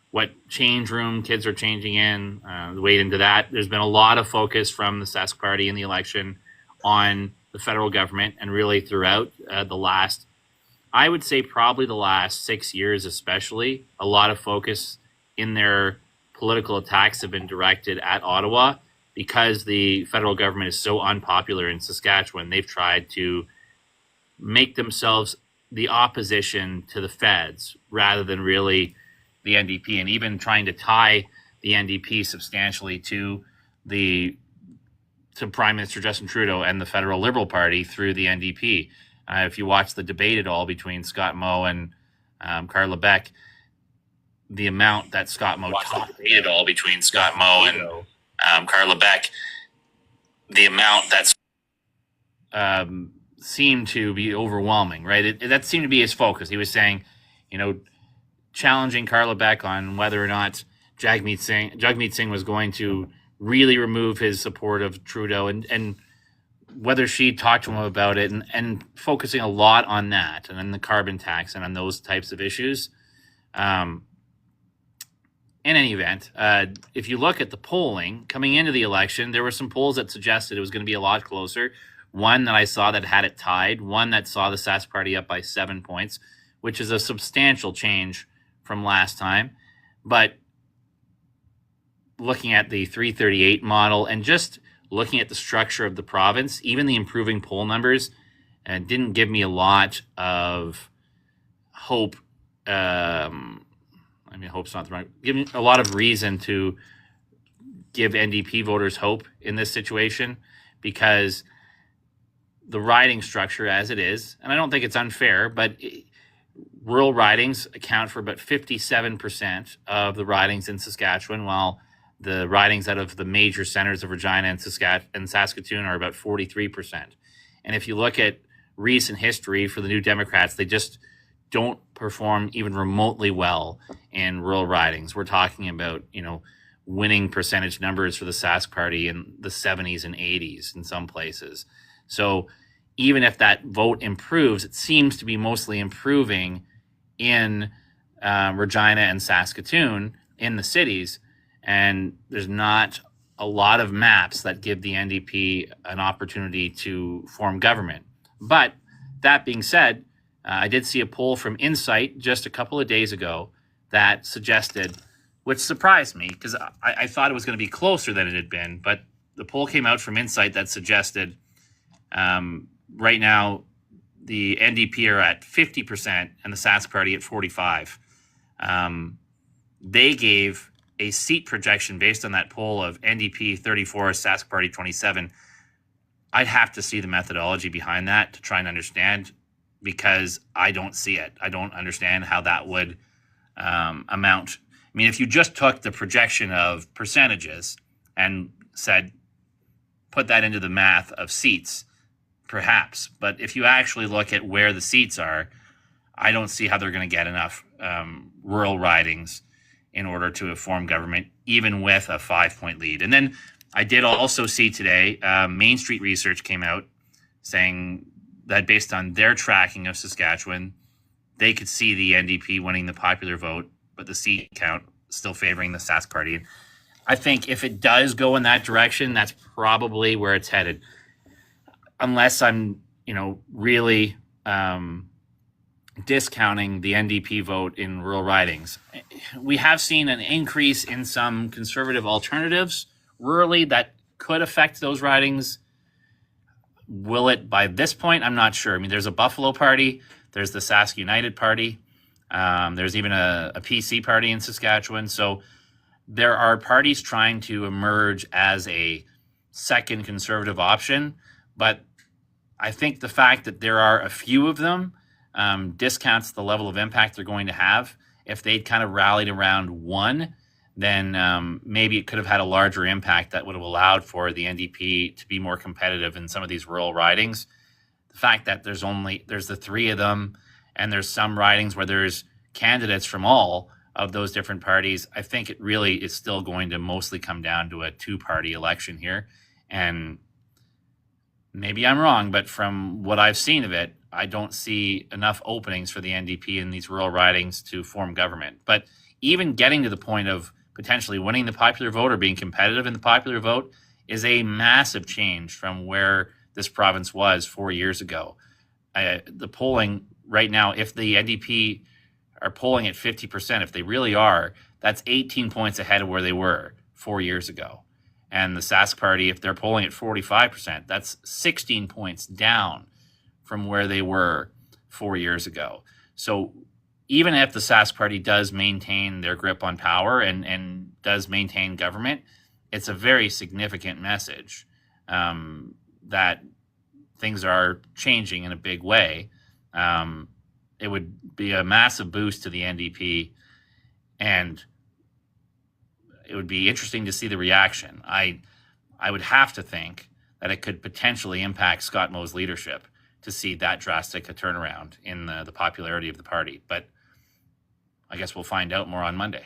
what change room kids are changing in. Wade into that. There's been a lot of focus from the Sask Party in the election on the federal government, and really throughout the last, I would say probably the last 6 years especially, a lot of focus in their political attacks have been directed at Ottawa, because the federal government is so unpopular in Saskatchewan. They've tried to make themselves the opposition to the feds rather than really the NDP, and even trying to tie the NDP substantially to Prime Minister Justin Trudeau and the federal Liberal Party through the NDP. If you watch the debate at all between Scott Moe and Carla Beck, the amount that Scott Moe talked at all between Scott Moe and Carla Beck, the amount that's seemed to be overwhelming, right? That seemed to be his focus. He was saying, challenging Carla Beck on whether or not Jagmeet Singh was going to really remove his support of Trudeau, and whether she talked to him about it, and focusing a lot on that, and then the carbon tax and on those types of issues. in any event, if you look at the polling coming into the election, there were some polls that suggested it was going to be a lot closer. One that I saw that had it tied, one that saw the Sask Party up by 7 points, which is a substantial change from last time. But looking at the 338 model and just looking at the structure of the province, even the improving poll numbers didn't give me a lot of hope. I mean, hope's not the right. Give me a lot of reason to give NDP voters hope in this situation, because the riding structure as it is, and I don't think it's unfair, but rural ridings account for about 57% of the ridings in Saskatchewan, while the ridings out of the major centers of Regina and Saskatoon are about 43%. And if you look at recent history for the New Democrats, they just don't perform even remotely well in rural ridings. We're talking about, winning percentage numbers for the Sask Party in the 70s and 80s in some places. So even if that vote improves, it seems to be mostly improving in Regina and Saskatoon in the cities. And there's not a lot of maps that give the NDP an opportunity to form government. But that being said, I did see a poll from Insight just a couple of days ago that suggested, which surprised me because I thought it was going to be closer than it had been, but the poll came out from Insight that suggested right now the NDP are at 50% and the Sask Party at 45%. They gave a seat projection based on that poll of NDP 34, Sask Party 27. I'd have to see the methodology behind that to try and understand, because I don't see it. I don't understand how that would amount. I mean, if you just took the projection of percentages and said, put that into the math of seats, perhaps. But if you actually look at where the seats are, I don't see how they're going to get enough rural ridings in order to form government, even with a 5-point lead. And then I did also see today, Main Street Research came out saying that based on their tracking of Saskatchewan, they could see the NDP winning the popular vote, but the seat count still favoring the Sask Party. I think if it does go in that direction, that's probably where it's headed. Unless I'm, really discounting the NDP vote in rural ridings. We have seen an increase in some conservative alternatives rurally that could affect those ridings. Will it by this point? I'm not sure. I mean, there's a Buffalo Party, there's the Sask United Party, there's even a PC party in Saskatchewan. So there are parties trying to emerge as a second conservative option, but I think the fact that there are a few of them discounts the level of impact they're going to have. If they'd kind of rallied around one, then maybe it could have had a larger impact that would have allowed for the NDP to be more competitive in some of these rural ridings. The fact that there's the three of them, and there's some ridings where there's candidates from all of those different parties, I think it really is still going to mostly come down to a two-party election here. And maybe I'm wrong, but from what I've seen of it, I don't see enough openings for the NDP in these rural ridings to form government. But even getting to the point of potentially winning the popular vote or being competitive in the popular vote is a massive change from where this province was 4 years ago. The polling right now, if the NDP are polling at 50%, if they really are, that's 18 points ahead of where they were 4 years ago. And the Sask Party, if they're polling at 45%, that's 16 points down from where they were 4 years ago. So even if the Sask Party does maintain their grip on power and does maintain government, it's a very significant message that things are changing in a big way. It would be a massive boost to the NDP, and it would be interesting to see the reaction. I would have to think that it could potentially impact Scott Moe's leadership to see that drastic a turnaround in the popularity of the party. But I guess we'll find out more on Monday.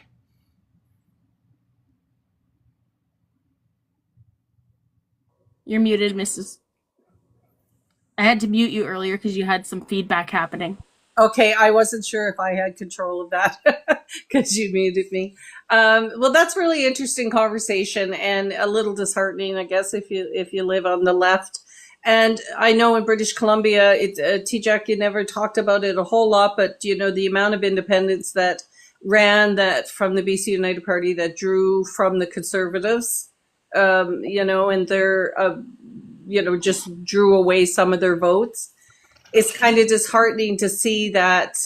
You're muted, Mrs. I had to mute you earlier because you had some feedback happening. Okay, I wasn't sure if I had control of that. because you muted me. Well, that's really interesting conversation and a little disheartening, I guess, if you live on the left. And I know in British Columbia, Tjak, you never talked about it a whole lot, but the amount of independents that ran that from the BC United Party that drew from the Conservatives, and they're, just drew away some of their votes. It's kind of disheartening to see that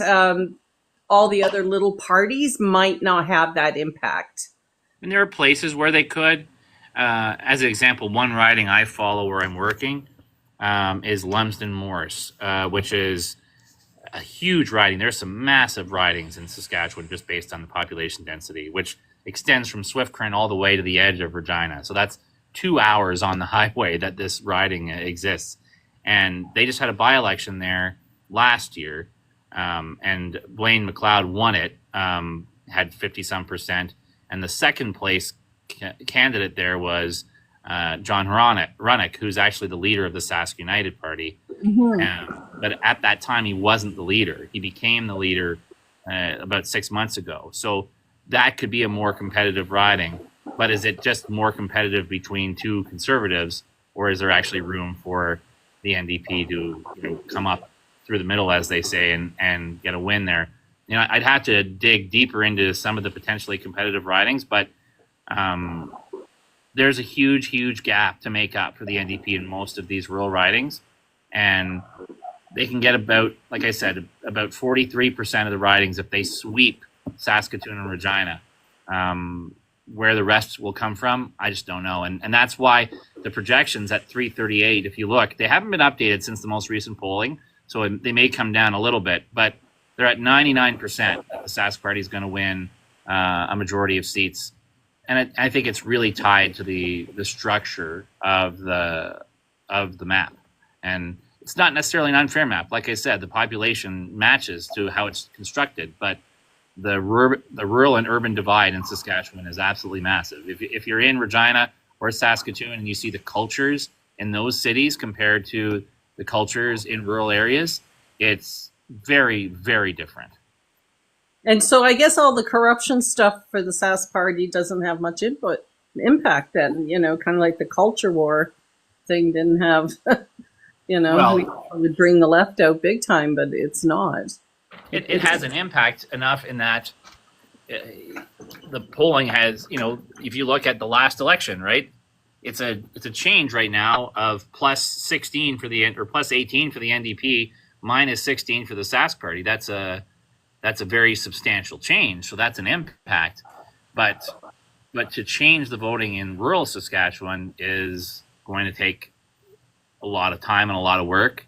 all the other little parties might not have that impact. And there are places where they could. As an example, one riding I follow where I'm working is Lumsden Morris, which is a huge riding. There's some massive ridings in Saskatchewan just based on the population density, which extends from Swift Current all the way to the edge of Regina. So that's 2 hours on the highway that this riding exists. And they just had a by-election there last year, and Blaine McLeod won it, had 50-some%. And the second place candidate there was John Runnick, who's actually the leader of the Sask United Party. But at that time, he wasn't the leader. He became the leader about 6 months ago. So that could be a more competitive riding. But is it just more competitive between two conservatives, or is there actually room for the NDP to come up through the middle, as they say, and get a win there? I'd have to dig deeper into some of the potentially competitive ridings, but there's a huge gap to make up for the NDP in most of these rural ridings. And they can get about, like I said, about 43% of the ridings if they sweep Saskatoon and Regina. Where the rest will come from, I just don't know. And that's why the projections at 338, if you look, they haven't been updated since the most recent polling. So they may come down a little bit, but they're at 99% that the Sask Party is going to win a majority of seats. And I think it's really tied to the structure of the map. And it's not necessarily an unfair map. Like I said, the population matches to how it's constructed, but the rural and urban divide in Saskatchewan is absolutely massive. If you're in Regina or Saskatoon and you see the cultures in those cities compared to the cultures in rural areas, it's very, very different. And so I guess all the corruption stuff for the Sask Party doesn't have much impact then, kind of like the culture war thing didn't have, Well, we would bring the left out big time, but it's not. It has an impact enough in that the polling has, if you look at the last election, right, it's a change right now of plus 16 for or plus 18 for the NDP, minus 16 for the Sask Party. That's a very substantial change. So that's an impact. But to change the voting in rural Saskatchewan is going to take a lot of time and a lot of work.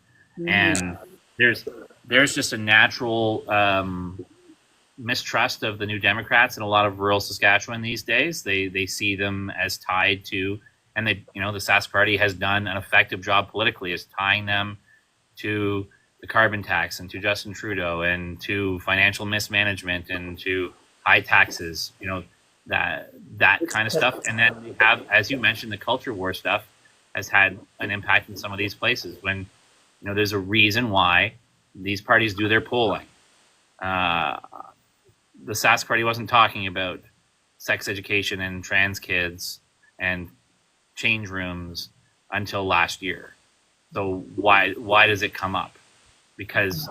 And there's just a natural mistrust of the New Democrats in a lot of rural Saskatchewan these days. They see them as tied to, and the Sask Party has done an effective job politically as tying them to the carbon tax and to Justin Trudeau and to financial mismanagement and to high taxes, that kind of stuff. And then we have, as you mentioned, the culture war stuff has had an impact in some of these places when, there's a reason why these parties do their polling. The Sask Party wasn't talking about sex education and trans kids and change rooms until last year. So why does it come up? Because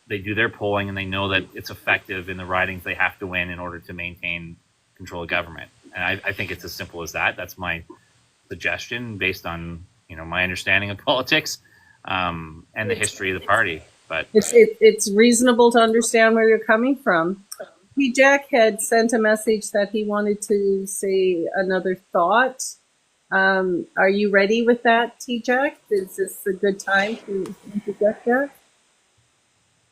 they do their polling and they know that it's effective in the ridings they have to win in order to maintain control of government. And I think it's as simple as that. That's my suggestion based on my understanding of politics and the history of the party. But it's reasonable to understand where you're coming from. Tjak had sent a message that he wanted to say another thought. Are you ready with that, Tjak? Is this a good time to interject that?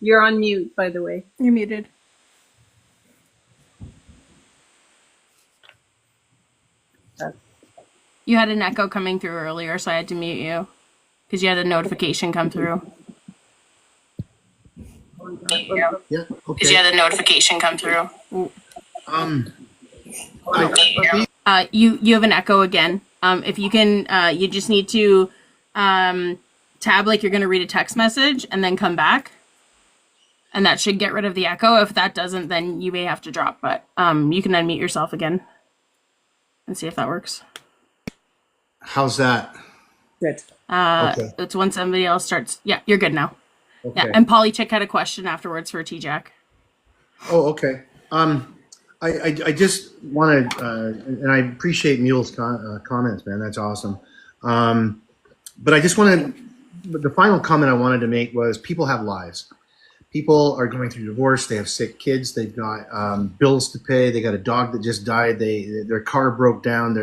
You're on mute, by the way. You're muted. You had an echo coming through earlier, so I had to mute you because you had a notification come through. Yeah. Okay. Because you had a notification come through. You have an echo again. If you can, you just need to tab like you're going to read a text message and then come back. And that should get rid of the echo. If that doesn't, then you may have to drop, but you can unmute yourself again and see if that works. How's that? Good. Okay. It's when somebody else starts. Yeah, you're good now. Okay. Yeah, and Polychick had a question afterwards for Tjak. Oh, okay. I just want to, and I appreciate Mule's comments, man. That's awesome. But I just want to, the final comment I wanted to make was people have lives. People are going through divorce. They have sick kids. They've got bills to pay. They got a dog that just died. Their car broke down.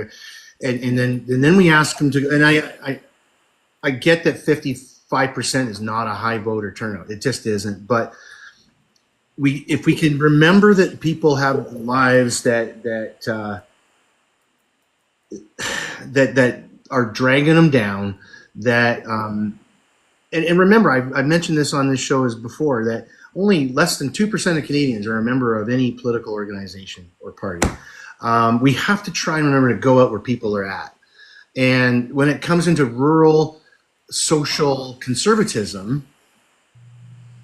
And then we ask them to, and I get that 55% is not a high voter turnout. It just isn't. But if we can remember that people have lives that are dragging them down, and remember, I've mentioned this on this show as before, that only less than 2% of Canadians are a member of any political organization or party. We have to try and remember to go out where people are at. And when it comes into rural social conservatism,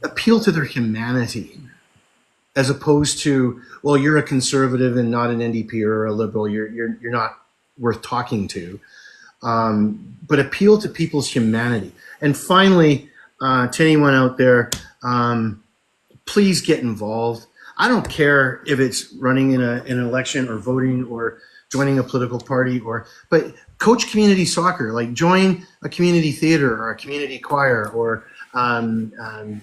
appeal to their humanity, as opposed to, well, you're a conservative and not an NDP or a liberal. You're not worth talking to. But appeal to people's humanity. And finally, to anyone out there, please get involved. I don't care if it's running in an election or voting or joining a political party, but coach community soccer, like join a community theater or a community choir, or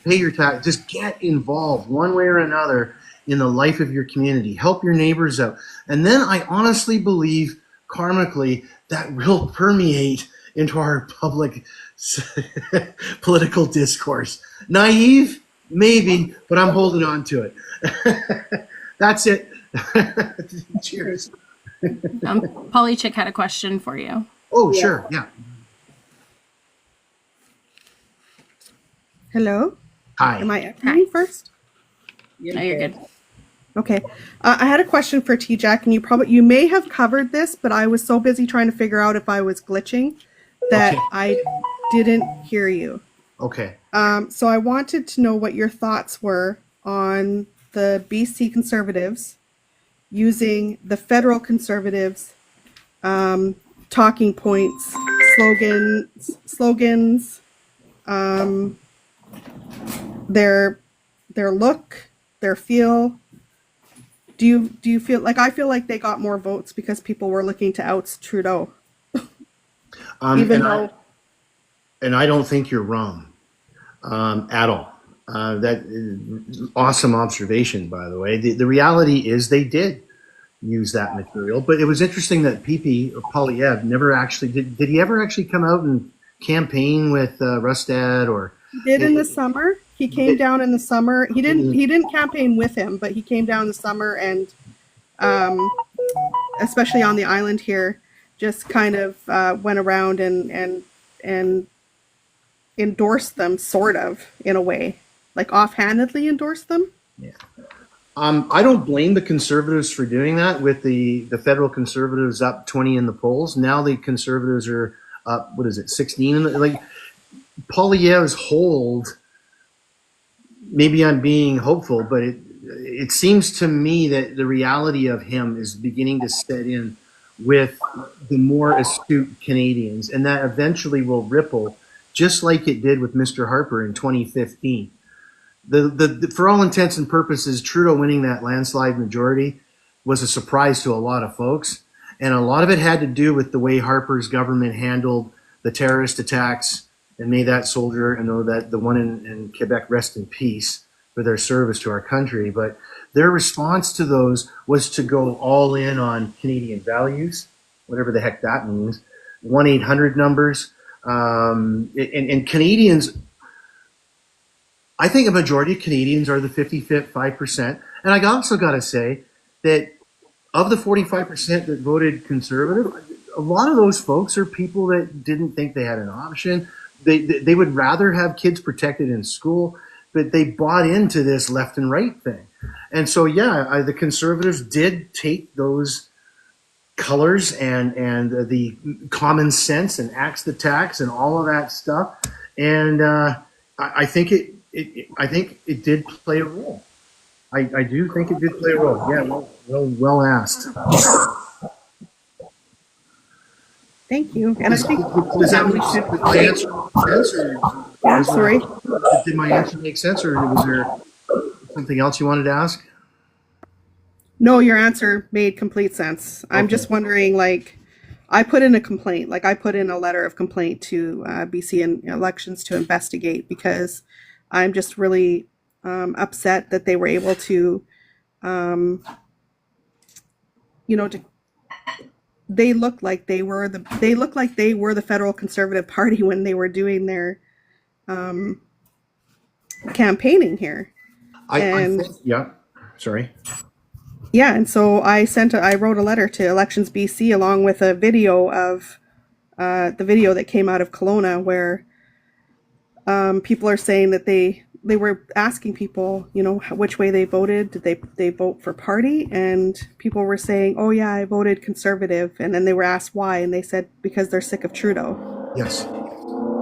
pay your tax. Just get involved one way or another in the life of your community. Help your neighbors out. And then I honestly believe karmically that will permeate into our public political discourse. Naive? Maybe, but I'm holding on to it. That's it. Cheers. Polychick had a question for you. Oh, sure. Yeah. Hello? Hi. Am I unmuting first? No, you're good. Okay. I had a question for Tjak, and you may have covered this, but I was so busy trying to figure out if I was glitching that Okay. I didn't hear you. Okay. So I wanted to know what your thoughts were on the BC Conservatives using the federal Conservatives talking points, slogans, their look, their feel. Do you feel like, I feel like they got more votes because people were looking to oust Trudeau? Even though, and I don't think you're wrong at all. That is awesome observation, by the way. The reality is they did use that material, but it was interesting that PP or Polyev never actually did. Did he ever actually come out and campaign with Rustad or? he did in the summer. He came down in the summer. He didn't campaign with him, but he came down in the summer and, especially on the island here, just kind of went around and endorsed them, sort of, in a way, like offhandedly endorsed them. Yeah. I don't blame the Conservatives for doing that. With the federal Conservatives up 20 in the polls, now the Conservatives are up, 16? Like Polyev's hold. Maybe I'm being hopeful, but it seems to me that the reality of him is beginning to set in with the more astute Canadians, and that eventually will ripple, just like it did with Mr. Harper in 2015. For all intents and purposes, Trudeau winning that landslide majority was a surprise to a lot of folks, and a lot of it had to do with the way Harper's government handled the terrorist attacks. And may that soldier and know that the one in Quebec rest in peace for their service to our country. But their response to those was to go all in on Canadian values, whatever the heck that means, 1-800 numbers. And Canadians, I think a majority of Canadians are the 55%. And I also got to say that of the 45% that voted Conservative, a lot of those folks are people that didn't think they had an option. They would rather have kids protected in school, but they bought into this left and right thing. And so, the Conservatives did take those colors and the common sense and axe the tax and all of that stuff. And I think I think it did play a role. I do think it did play a role. Yeah, well asked. Thank you. And I think Does that now we make should. did my answer make sense, or Yeah, sorry. did my answer make sense, or was there something else you wanted to ask? No, your answer made complete sense. I'm Okay. just wondering, like, I put in a complaint, like I put in a letter of complaint to BC and elections to investigate because I'm just really upset that they were able to, um, to they looked like they were the federal conservative party when they were doing their um, campaigning here. I And think, yeah. Sorry. yeah, and so I wrote a letter to Elections BC along with a video of the video that came out of Kelowna where people are saying that they were asking people, which way they voted. Did they vote for party? And people were saying, "Oh yeah, I voted Conservative." And then they were asked why, and they said because they're sick of Trudeau. Yes,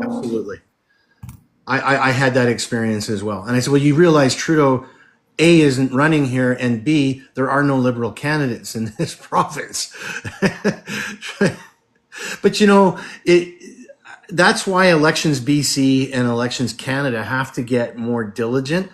absolutely. I had that experience as well, and I said, "Well, you realize Trudeau, A, isn't running here, and B, there are no Liberal candidates in this province." But that's why Elections BC and Elections Canada have to get more diligent.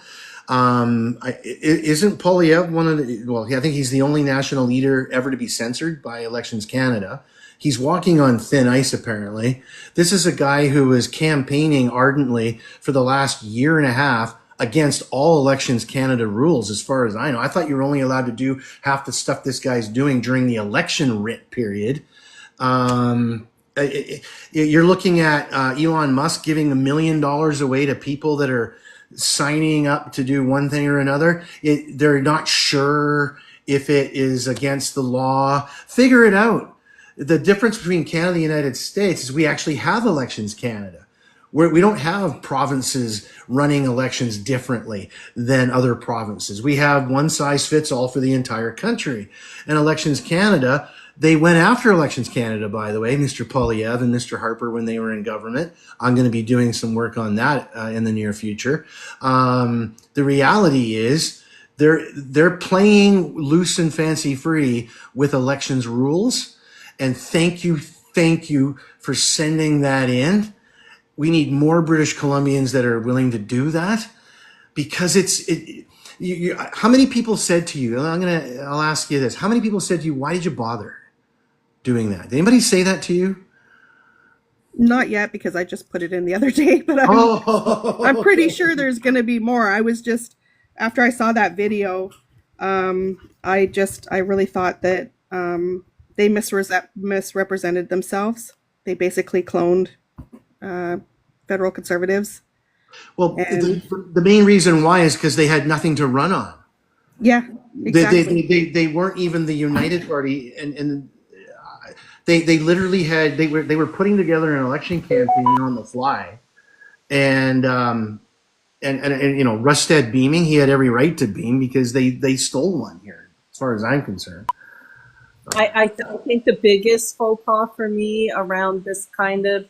Isn't Polyev one of the, well, I think he's the only national leader ever to be censored by Elections Canada. He's walking on thin ice, apparently. This is a guy who was campaigning ardently for the last year and a half against all Elections Canada rules, as far as I know. I thought you were only allowed to do half the stuff this guy's doing during the election writ period. You're looking at Elon Musk giving $1 million away to people that are signing up to do one thing or another. They're not sure if it is against the law. Figure it out. The difference between Canada and the United States is we actually have Elections Canada. We don't have provinces running elections differently than other provinces. We have one size fits all for the entire country. And Elections Canada, they went after Elections Canada, by the way, Mr. Polyev and Mr. Harper when they were in government. I'm going to be doing some work on that in the near future. The reality is they're playing loose and fancy free with elections rules. And thank you for sending that in. We need more British Columbians that are willing to do that, because how many people said to you, I'll ask you this, how many people said to you, why did you bother doing that? Did anybody say that to you? Not yet, because I just put it in the other day, but I'm pretty sure there's going to be more. I was just, after I saw that video, I really thought that they misrepresented themselves. They basically cloned federal conservatives. Well, the main reason why is because they had nothing to run on. Yeah, exactly. They weren't even the United Party, and they literally had they were putting together an election campaign on the fly, and Rustad beaming, he had every right to beam because they stole one here, as far as I'm concerned. I think the biggest faux pas for me around this kind of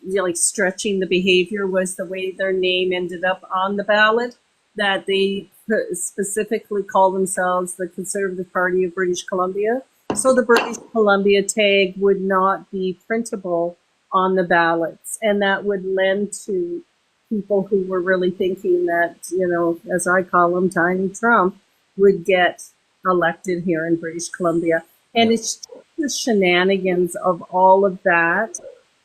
like stretching the behavior was the way their name ended up on the ballot, that they specifically call themselves the Conservative Party of British Columbia. So the British Columbia tag would not be printable on the ballots, and that would lend to people who were really thinking that, as I call him, Tiny Trump would get elected here in British Columbia. And it's just the shenanigans of all of that,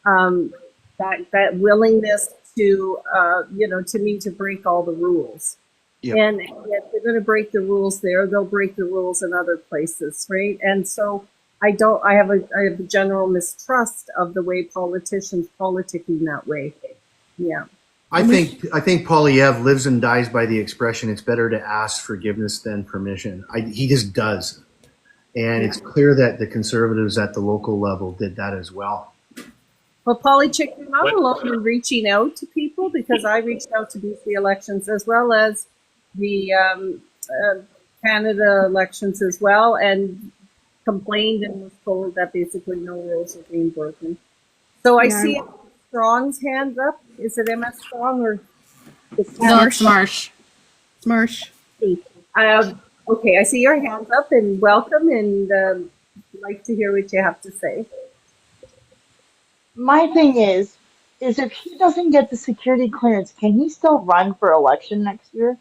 that willingness to, to me, to break all the rules. Yep. And if they're going to break the rules there, they'll break the rules in other places, right? And so I have a general mistrust of the way politicians politicking that way. Yeah. I think Polyev lives and dies by the expression, it's better to ask forgiveness than permission. He just does. And it's clear that the Conservatives at the local level did that as well. Well, Polychick, you're not alone in reaching out to people, because I reached out to BC elections as well as the Canada elections as well, and complained and was told that basically no rules are being broken. So I see Strong's hands up. Is it MS Strong or? No, it's Marsh. Smarsh. Okay, I see your hands up, and welcome, and I'd like to hear what you have to say. My thing is if he doesn't get the security clearance, can he still run for election next year?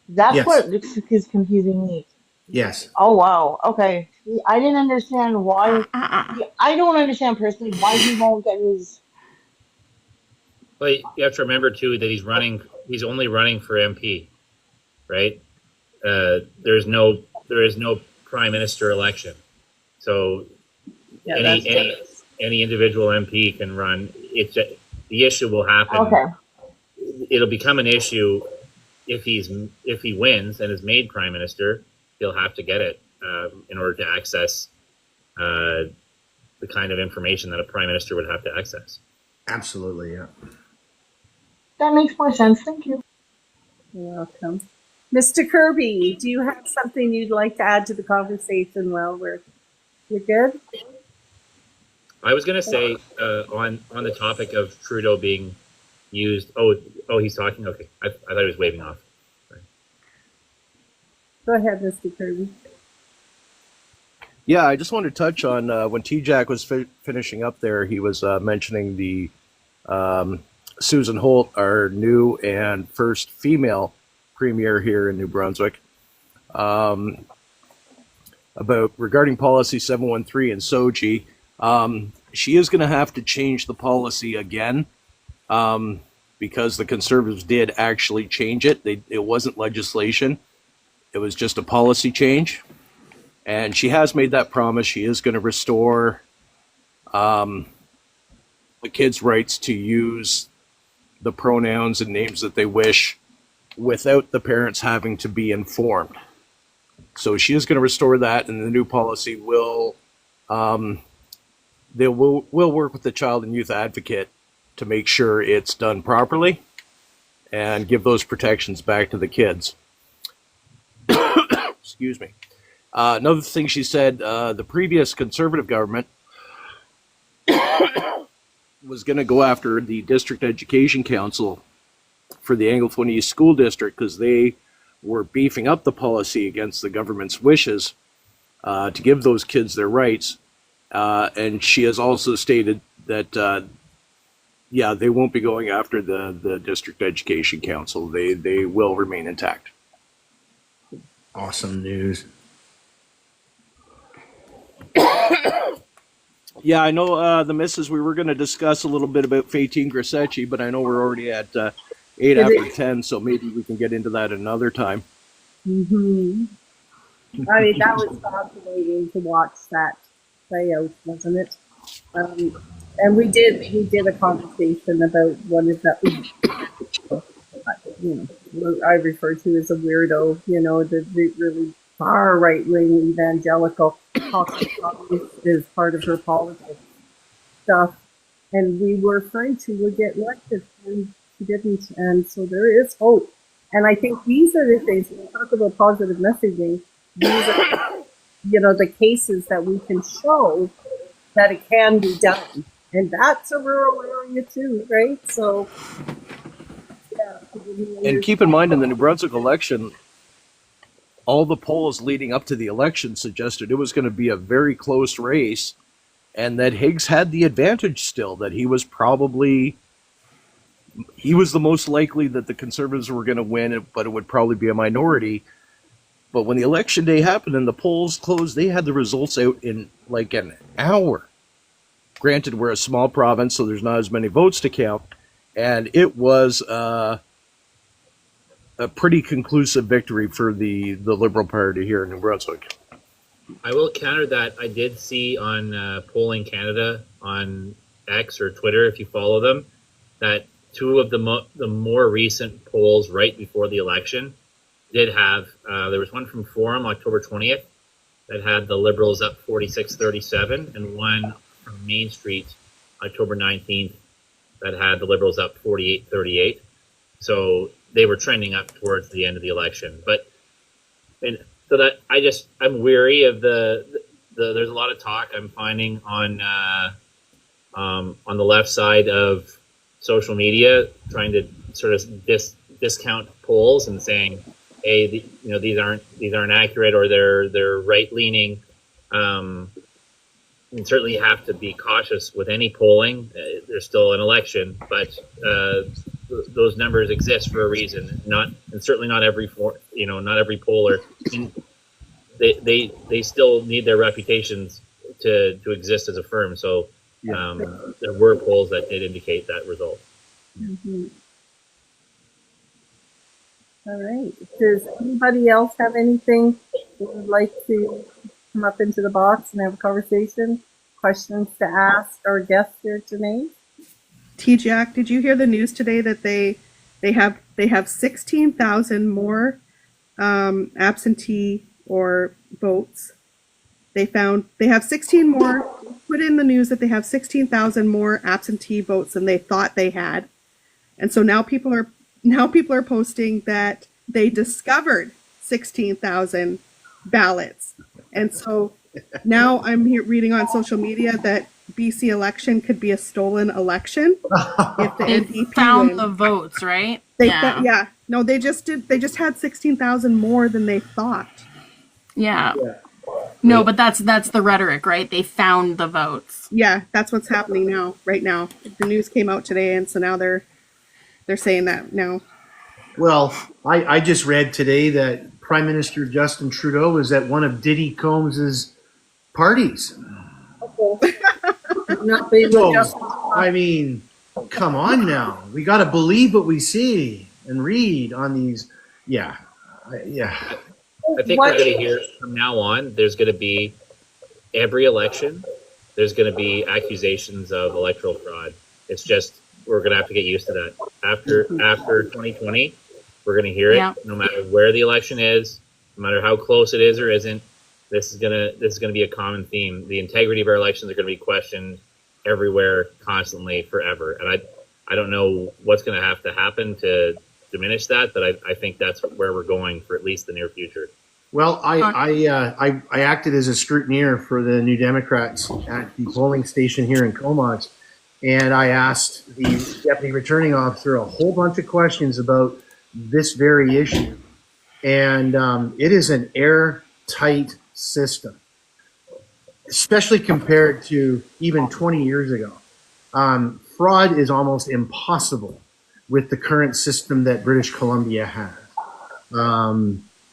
That's Yes. what is confusing me. Yes. Oh wow. Okay. See, I didn't understand why. See, I don't understand personally why he won't get his. But you have to remember too that he's running. He's only running for MP, right? There is no prime minister election. So Yeah, any individual MP can run. The issue will happen. Okay. It'll become an issue if he wins and is made prime minister. He'll have to get it in order to access the kind of information that a prime minister would have to access. Absolutely. Yeah. That makes more sense. Thank you. You're welcome. Mr. Kirby, do you have something you'd like to add to the conversation while you're good? I was going to say on the topic of Trudeau being used. Oh, he's talking. Okay, I thought he was waving off. Sorry. Go ahead, Mr. Kirby. Yeah, I just wanted to touch on when Tjak was finishing up there. He was mentioning the Susan Holt, our new and first female premier here in New Brunswick, about regarding policy 713 and SOGI. She is going to have to change the policy again because the Conservatives did actually change it. It wasn't legislation. It was just a policy change. And she has made that promise. She is going to restore the kids' rights to use the pronouns and names that they wish without the parents having to be informed. So she is going to restore that, and the new policy will work with the child and youth advocate to make sure it's done properly and give those protections back to the kids. Excuse me. Another thing she said, the previous Conservative government was going to go after the District Education Council for the Anglophone East School District because they were beefing up the policy against the government's wishes to give those kids their rights. And she has also stated that, they won't be going after the District Education Council. They will remain intact. Awesome news. Yeah, I know the missus, we were going to discuss a little bit about Fatine Grasecci, but I know we're already at 8 after 10, so maybe we can get into that another time. Mm-hmm. I mean, that was fascinating to watch that play out, wasn't it? And we did a conversation about one of the, I refer to as a weirdo, the really far right-wing evangelical talking about this as part of her politics stuff. And we were afraid she would get elected, and she didn't. And so there is hope. And I think these are the things, when we talk about positive messaging, these are, the cases that we can show that it can be done. And that's a rural area too, right? So, yeah. And keep in mind, in the New Brunswick election, all the polls leading up to the election suggested it was going to be a very close race, and that Higgs had the advantage still, that he was the most likely that the Conservatives were going to win, but it would probably be a minority. But when the election day happened and the polls closed, they had the results out in like an hour. Granted, we're a small province, so there's not as many votes to count, and it was a pretty conclusive victory for the Liberal Party here in New Brunswick. I will counter that. I did see on Polling Canada on X or Twitter, if you follow them, that two of the more recent polls right before the election did have, there was one from Forum, October 20th, that had the Liberals up 46-37, and one from Main Street, October 19th, that had the Liberals up 48-38. So they were trending up towards the end of the election. But so that I'm weary of the there's a lot of talk I'm finding on the left side of social media trying to sort of discount polls and saying, hey, these aren't accurate, or they're right leaning. You certainly have to be cautious with any polling. There's still an election, but those numbers exist for a reason. And certainly not every poller. They still need their reputations to exist as a firm. So there were polls that did indicate that result. Mm-hmm. All right. Does anybody else have anything they would like to come up into the box and have a conversation? Questions to ask our guest here today? Tjak, did you hear the news today that they have 16,000 more absentee or votes? They have 16 more. Put in the news that they have 16,000 more absentee votes than they thought they had, and so now people are posting that they discovered 16,000 ballots, and so now I'm here reading on social media that BC election could be a stolen election if the They NDP found win. the votes, right? No, they just had 16,000 more than they thought. Yeah. No, but that's the rhetoric, right? They found the votes. Yeah, that's what's happening now, right now. The news came out today, and so now they're saying that now. Well, I just read today that Prime Minister Justin Trudeau was at one of Diddy Combs's parties. Not being So, just I mean, come on now. We got to believe what we see and read on these. Yeah. I think we're going to hear from now on, there's going to be every election, there's going to be accusations of electoral fraud. It's just, we're going to have to get used to that. After 2020, we're going to hear it, no matter where the election is, no matter how close it is or isn't. This is gonna be a common theme. The integrity of our elections are going to be questioned everywhere, constantly, forever. And I don't know what's going to have to happen to diminish that, but I think that's where we're going for at least the near future. Well, I acted as a scrutineer for the New Democrats at the polling station here in Comox, and I asked the deputy returning officer a whole bunch of questions about this very issue. And it is an airtight system, especially compared to even 20 years ago. Fraud is almost impossible with the current system that British Columbia has.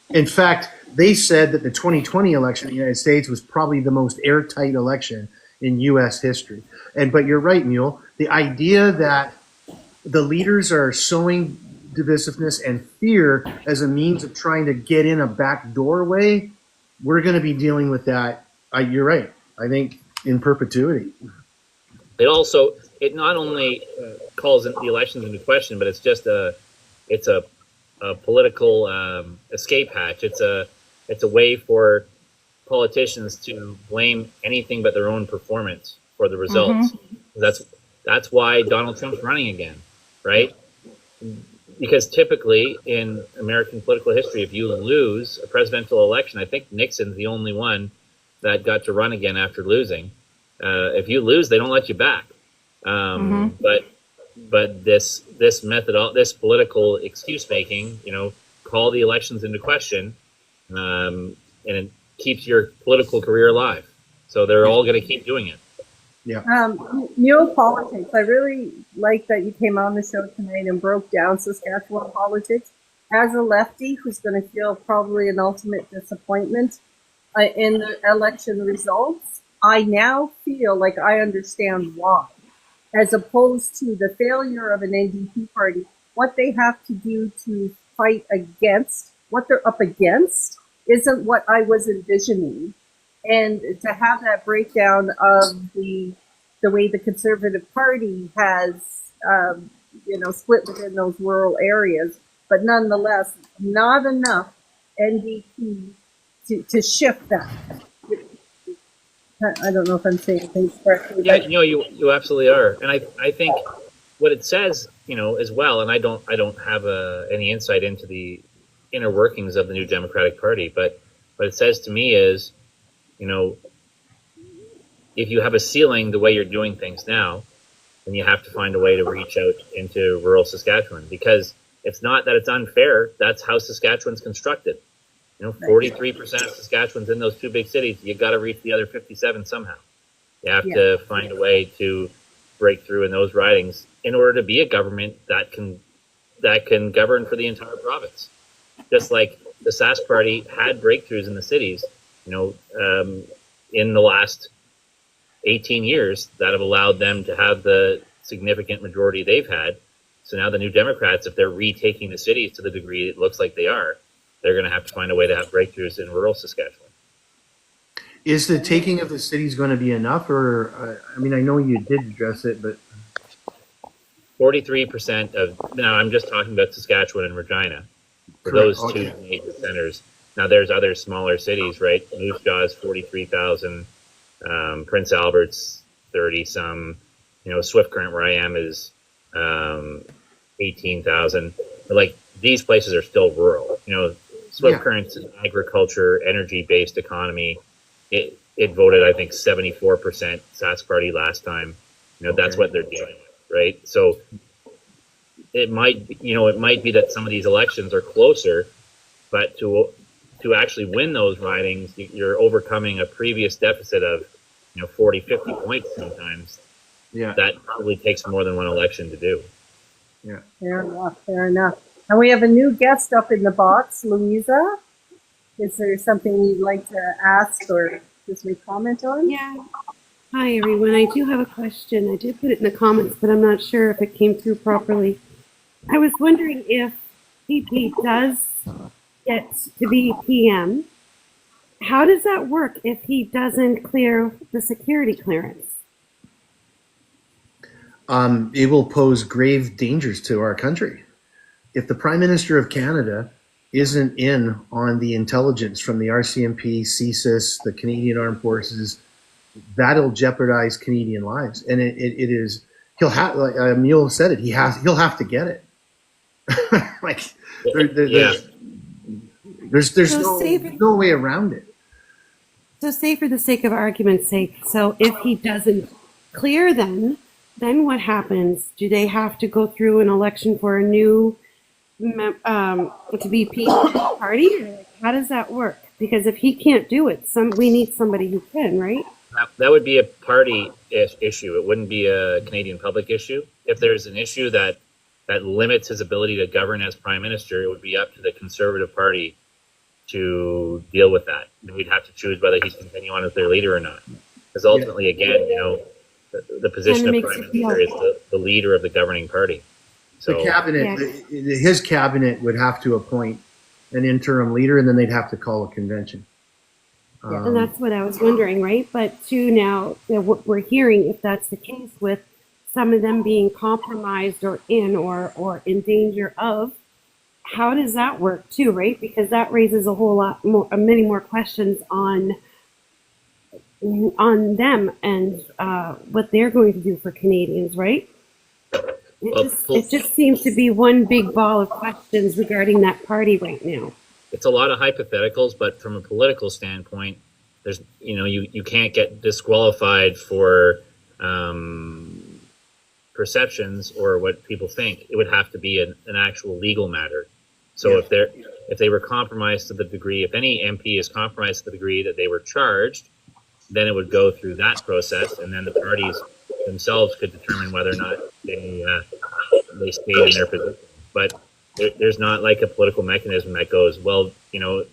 In fact, they said that the 2020 election in the United States was probably the most airtight election in U.S. history. But you're right, Mule. The idea that the leaders are sowing divisiveness and fear as a means of trying to get in a back doorway, we're going to be dealing with that. You're right. I think in perpetuity. It not only calls the elections into question, but it's just a political escape hatch. It's a way for politicians to blame anything but their own performance for the results. Mm-hmm. That's why Donald Trump's running again, right? Because typically in American political history, if you lose a presidential election, I think Nixon's the only one that got to run again after losing. If you lose, they don't let you back. But this political excuse making, call the elections into question, and it keeps your political career alive. So they're all going to keep doing it. Yeah. Mulepolitics. I really like that you came on the show tonight and broke down Saskatchewan politics. As a lefty who's going to feel probably an ultimate disappointment in the election results, I now feel like I understand why. As opposed to the failure of an NDP party, what they have to do to fight against, what they're up against, isn't what I was envisioning. And to have that breakdown of the way the Conservative Party has, split within those rural areas, but nonetheless, not enough NDP to shift that. I don't know if I'm saying things correctly. Yeah, you absolutely are, and I think what it says, as well. And I don't have any insight into the inner workings of the New Democratic Party, but what it says to me is, if you have a ceiling the way you're doing things now, then you have to find a way to reach out into rural Saskatchewan, because it's not that it's unfair. That's how Saskatchewan's constructed. 43% of Saskatchewan's in those two big cities. You got to reach the other 57 somehow. You have to find a way to break through in those ridings in order to be a government that can govern for the entire province. Just like the Sask Party had breakthroughs in the cities, in the last 18 years that have allowed them to have the significant majority they've had. So now the New Democrats, if they're retaking the cities to the degree it looks like they are, they're going to have to find a way to have breakthroughs in rural Saskatchewan. Is the taking of the cities going to be enough, or I know you did address it, but 43% of, now I'm just talking about Saskatchewan and Regina, for those two major centers. Now there's other smaller cities, right? Moose Jaw is 43,000, Prince Albert's 30 some, Swift Current where I am is 18,000. Like, these places are still rural. Swift Current's an agriculture, energy-based economy. It voted, I think, 74% Sask Party last time. That's what they're dealing with, right? So it might be that some of these elections are closer, but to actually win those ridings, you're overcoming a previous deficit of 40, 50 points sometimes. Yeah, that probably takes more than one election to do. Yeah, fair enough. And we have a new guest up in the box, Louisa. Is there something you'd like to ask or just make comment on? Yeah. Hi, everyone. I do have a question. I did put it in the comments, but I'm not sure if it came through properly. I was wondering if PP does get to be PM, how does that work if he doesn't clear the security clearance? It will pose grave dangers to our country. If the Prime Minister of Canada isn't in on the intelligence from the RCMP, CSIS, the Canadian Armed Forces, that'll jeopardize Canadian lives. And it is, he'll have, like Emil said it, he'll have to get it. Like, there's no way around it. So say for the sake of argument's sake, so if he doesn't clear then what happens? Do they have to go through an election for a new to be party? Or how does that work? Because if he can't do it, we need somebody who can, right? That would be a party issue. It wouldn't be a Canadian public issue. If there's an issue that limits his ability to govern as Prime Minister, it would be up to the Conservative Party to deal with that. We'd have to choose whether he's continuing on as their leader or not. Because ultimately, again, the position of Prime Minister is the leader of the governing party. So the cabinet, his cabinet would have to appoint an interim leader, and then they'd have to call a convention. And that's what I was wondering, right? But now what we're hearing, if that's the case, with some of them being compromised or in danger of, how does that work too, right? Because that raises a whole lot more, many more questions on them and what they're going to do for Canadians, right? It just seems to be one big ball of questions regarding that party right now. It's a lot of hypotheticals, but from a political standpoint, there's you can't get disqualified for perceptions or what people think. It would have to be an actual legal matter. So if they were compromised to the degree, if any MP is compromised to the degree that they were charged, then it would go through that process, and then the parties themselves could determine whether or not they stayed in their position. But there's not like a political mechanism that goes, well,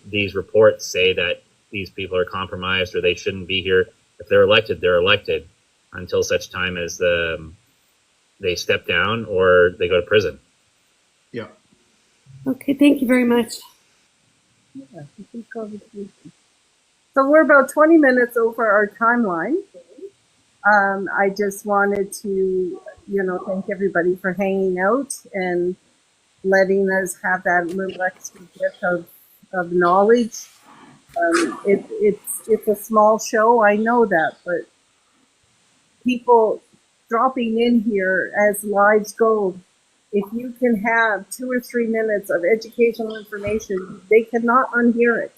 these reports say that these people are compromised or they shouldn't be here. If they're elected until such time as they step down or they go to prison. Yeah. Okay, thank you very much. So we're about 20 minutes over our timeline. I just wanted to, thank everybody for hanging out and letting us have that little extra bit of knowledge. It's a small show, I know that, but people dropping in here as lives go, if you can have 2 or 3 minutes of educational information, they cannot unhear it,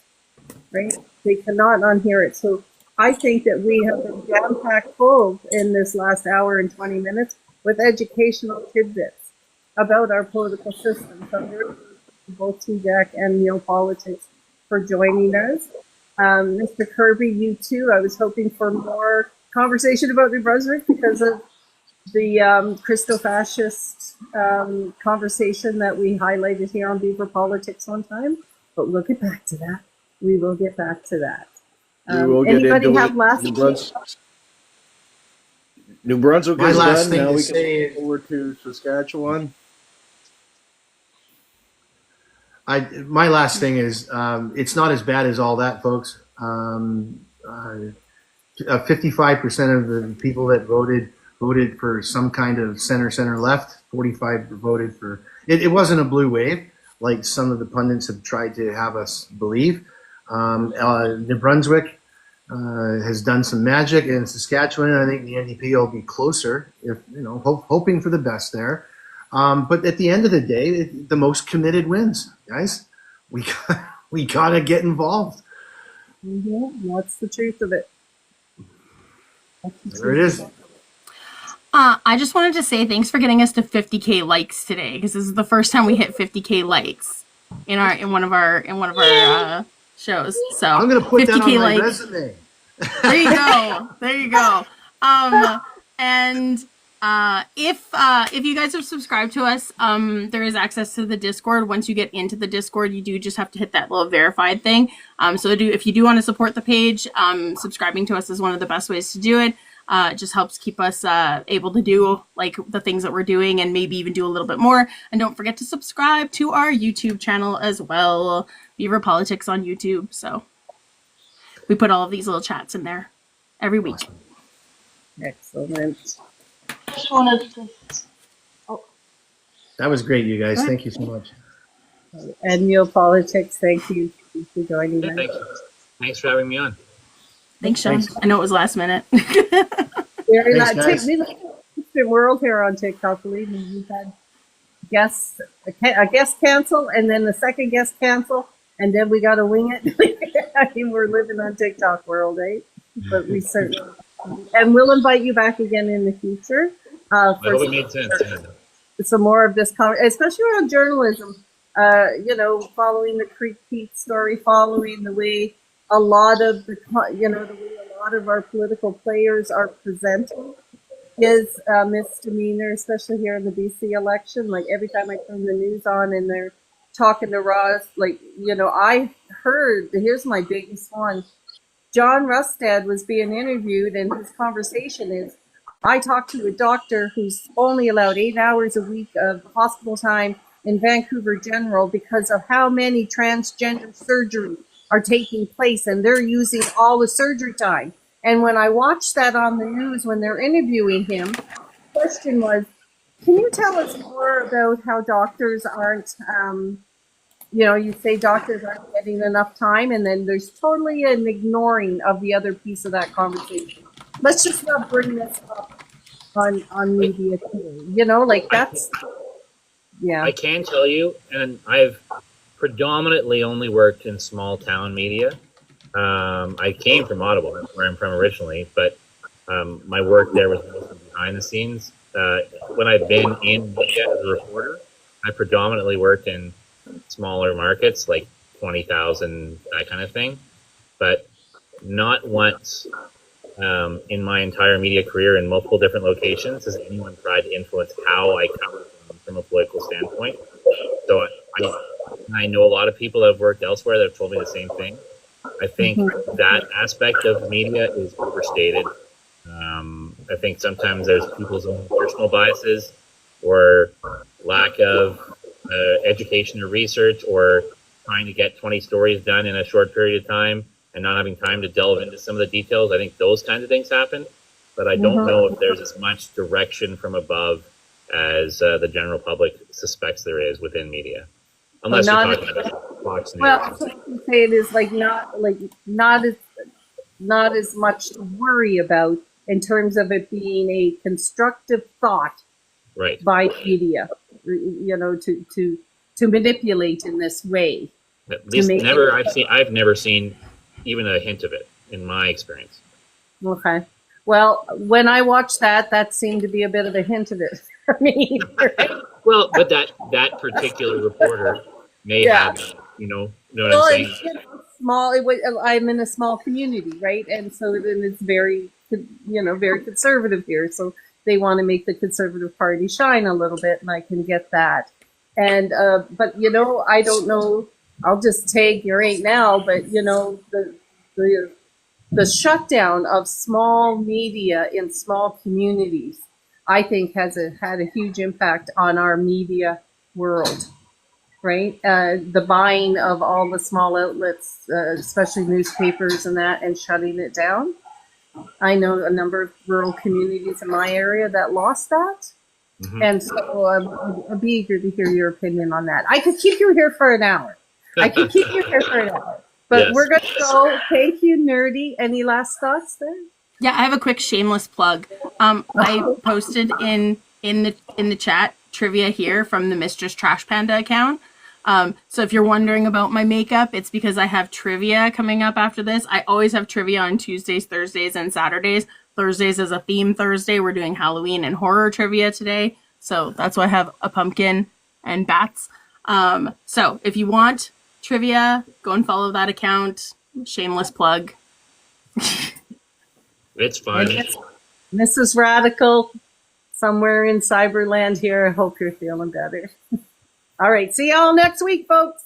right? They cannot unhear it. So I think that we have been jam-packed full in this last hour and 20 minutes, with educational tidbits about our political system. So I'm very grateful to both Tjak and mulepolitics for joining us. Mr. Kirby, you too. I was hoping for more conversation about New Brunswick because of the Christo-fascist conversation that we highlighted here on Beaver Politics one time. But we'll get back to that. We will get back to that. We will get Anybody into have it. last? New Brunswick My is last done. thing Now to we say can look forward to Saskatchewan. My last thing is, it's not as bad as all that, folks. 55% of the people that voted for some kind of center left. 45 voted for it. It wasn't a blue wave like some of the pundits have tried to have us believe. New Brunswick has done some magic, in Saskatchewan, I think the NDP will be closer, if hoping for the best there. But at the end of the day, the most committed wins, guys. We gotta get involved. Mm-hmm. That's the truth of it. There it is. I just wanted to say thanks for getting us to 50K likes today, because this is the first time we hit 50K likes in one of our shows. So I'm gonna put that on 50K my likes. resume. There you go. There you go. And if you guys have subscribed to us, there is access to the Discord. Once you get into the Discord, you do just have to hit that little verified thing. So if you do want to support the page, subscribing to us is one of the best ways to do it. It just helps keep us able to do like the things that we're doing and maybe even do a little bit more. And don't forget to subscribe to our YouTube channel as well, Beaver Politics on YouTube. So we put all of these little chats in there every week. Excellent. Just wanted to. That was great, you guys. Thank you so much. And mulepolitics, thank you for joining us. Thank you. Thanks for having me on. Thanks, Sean. Thanks. I know it was last minute. Very Thanks, guys. It's been world here on TikTok. Believe me, we've had guests, a guest cancel, and then the second guest cancel, and then we got to wing it. I mean, we're living on TikTok world, eh? But we certainly, and we'll invite you back again in the future. I hope it made sense. Some more of this, especially around journalism. Following the Creek Pete story, following the way a lot of the way a lot of our political players are presenting his misdemeanor, especially here in the BC election. Like every time I turn the news on and they're talking to Ross, I heard, here's my biggest one. John Rustad was being interviewed, and his conversation is, I talked to a doctor who's only allowed 8 hours a week of hospital time in Vancouver General because of how many transgender surgeries are taking place, and they're using all the surgery time. And when I watched that on the news when they're interviewing him, the question was, can you tell us more about how doctors aren't, you say doctors aren't getting enough time, and then there's totally an ignoring of the other piece of that conversation. Let's just not bring this up on media today. That's, yeah. I can tell you, and I've predominantly only worked in small town media. I came from Ottawa, that's where I'm from originally, but my work there was mostly behind the scenes. When I've been in media as a reporter, I predominantly worked in smaller markets, like 20,000, that kind of thing. But not once in my entire media career in multiple different locations has anyone tried to influence how I cover them from a political standpoint. So I know a lot of people that have worked elsewhere that have told me the same thing. I think that aspect of media is overstated. I think sometimes there's people's own personal biases or lack of education or research, or trying to get 20 stories done in a short period of time and not having time to delve into some of the details. I think those kinds of things happen, but I don't know if there's as much direction from above as the general public suspects there is within media. Unless you're talking about Fox News. Well, I can say it is not as much to worry about in terms of it being a constructive thought Right. by media, to manipulate in this way. At least I've never seen even a hint of it in my experience. Okay. Well, when I watched that seemed to be a bit of a hint of it for me. Right? Well, but that particular reporter may Yeah. have, know what Well, I'm saying? it's, small. I'm in a small community, right? And so then it's very, very conservative here. So they want to make the Conservative Party shine a little bit, and I can get that. And but I don't know. I'll just take your right now, but the shutdown of small media in small communities, I think, has had a huge impact on our media world. Right, the buying of all the small outlets, especially newspapers and shutting it down. I know a number of rural communities in my area that lost that. Mhm. And so I'd be eager to hear your opinion on that. I could keep you here for an hour. But Yes. we're going to go. Thank you, Nerdy. Any last thoughts there? Yeah, I have a quick shameless plug. I posted in the chat trivia here from the Mistress Trash Panda account. So if you're wondering about my makeup, it's because I have trivia coming up after this. I always have trivia on Tuesdays, Thursdays, and Saturdays. Thursdays is a theme Thursday. We're doing Halloween and horror trivia today. So that's why I have a pumpkin and bats. So if you want trivia, go and follow that account. Shameless plug. It's fun. Mrs. Radical, somewhere in Cyberland here. I hope you're feeling better. All right. See y'all next week, folks.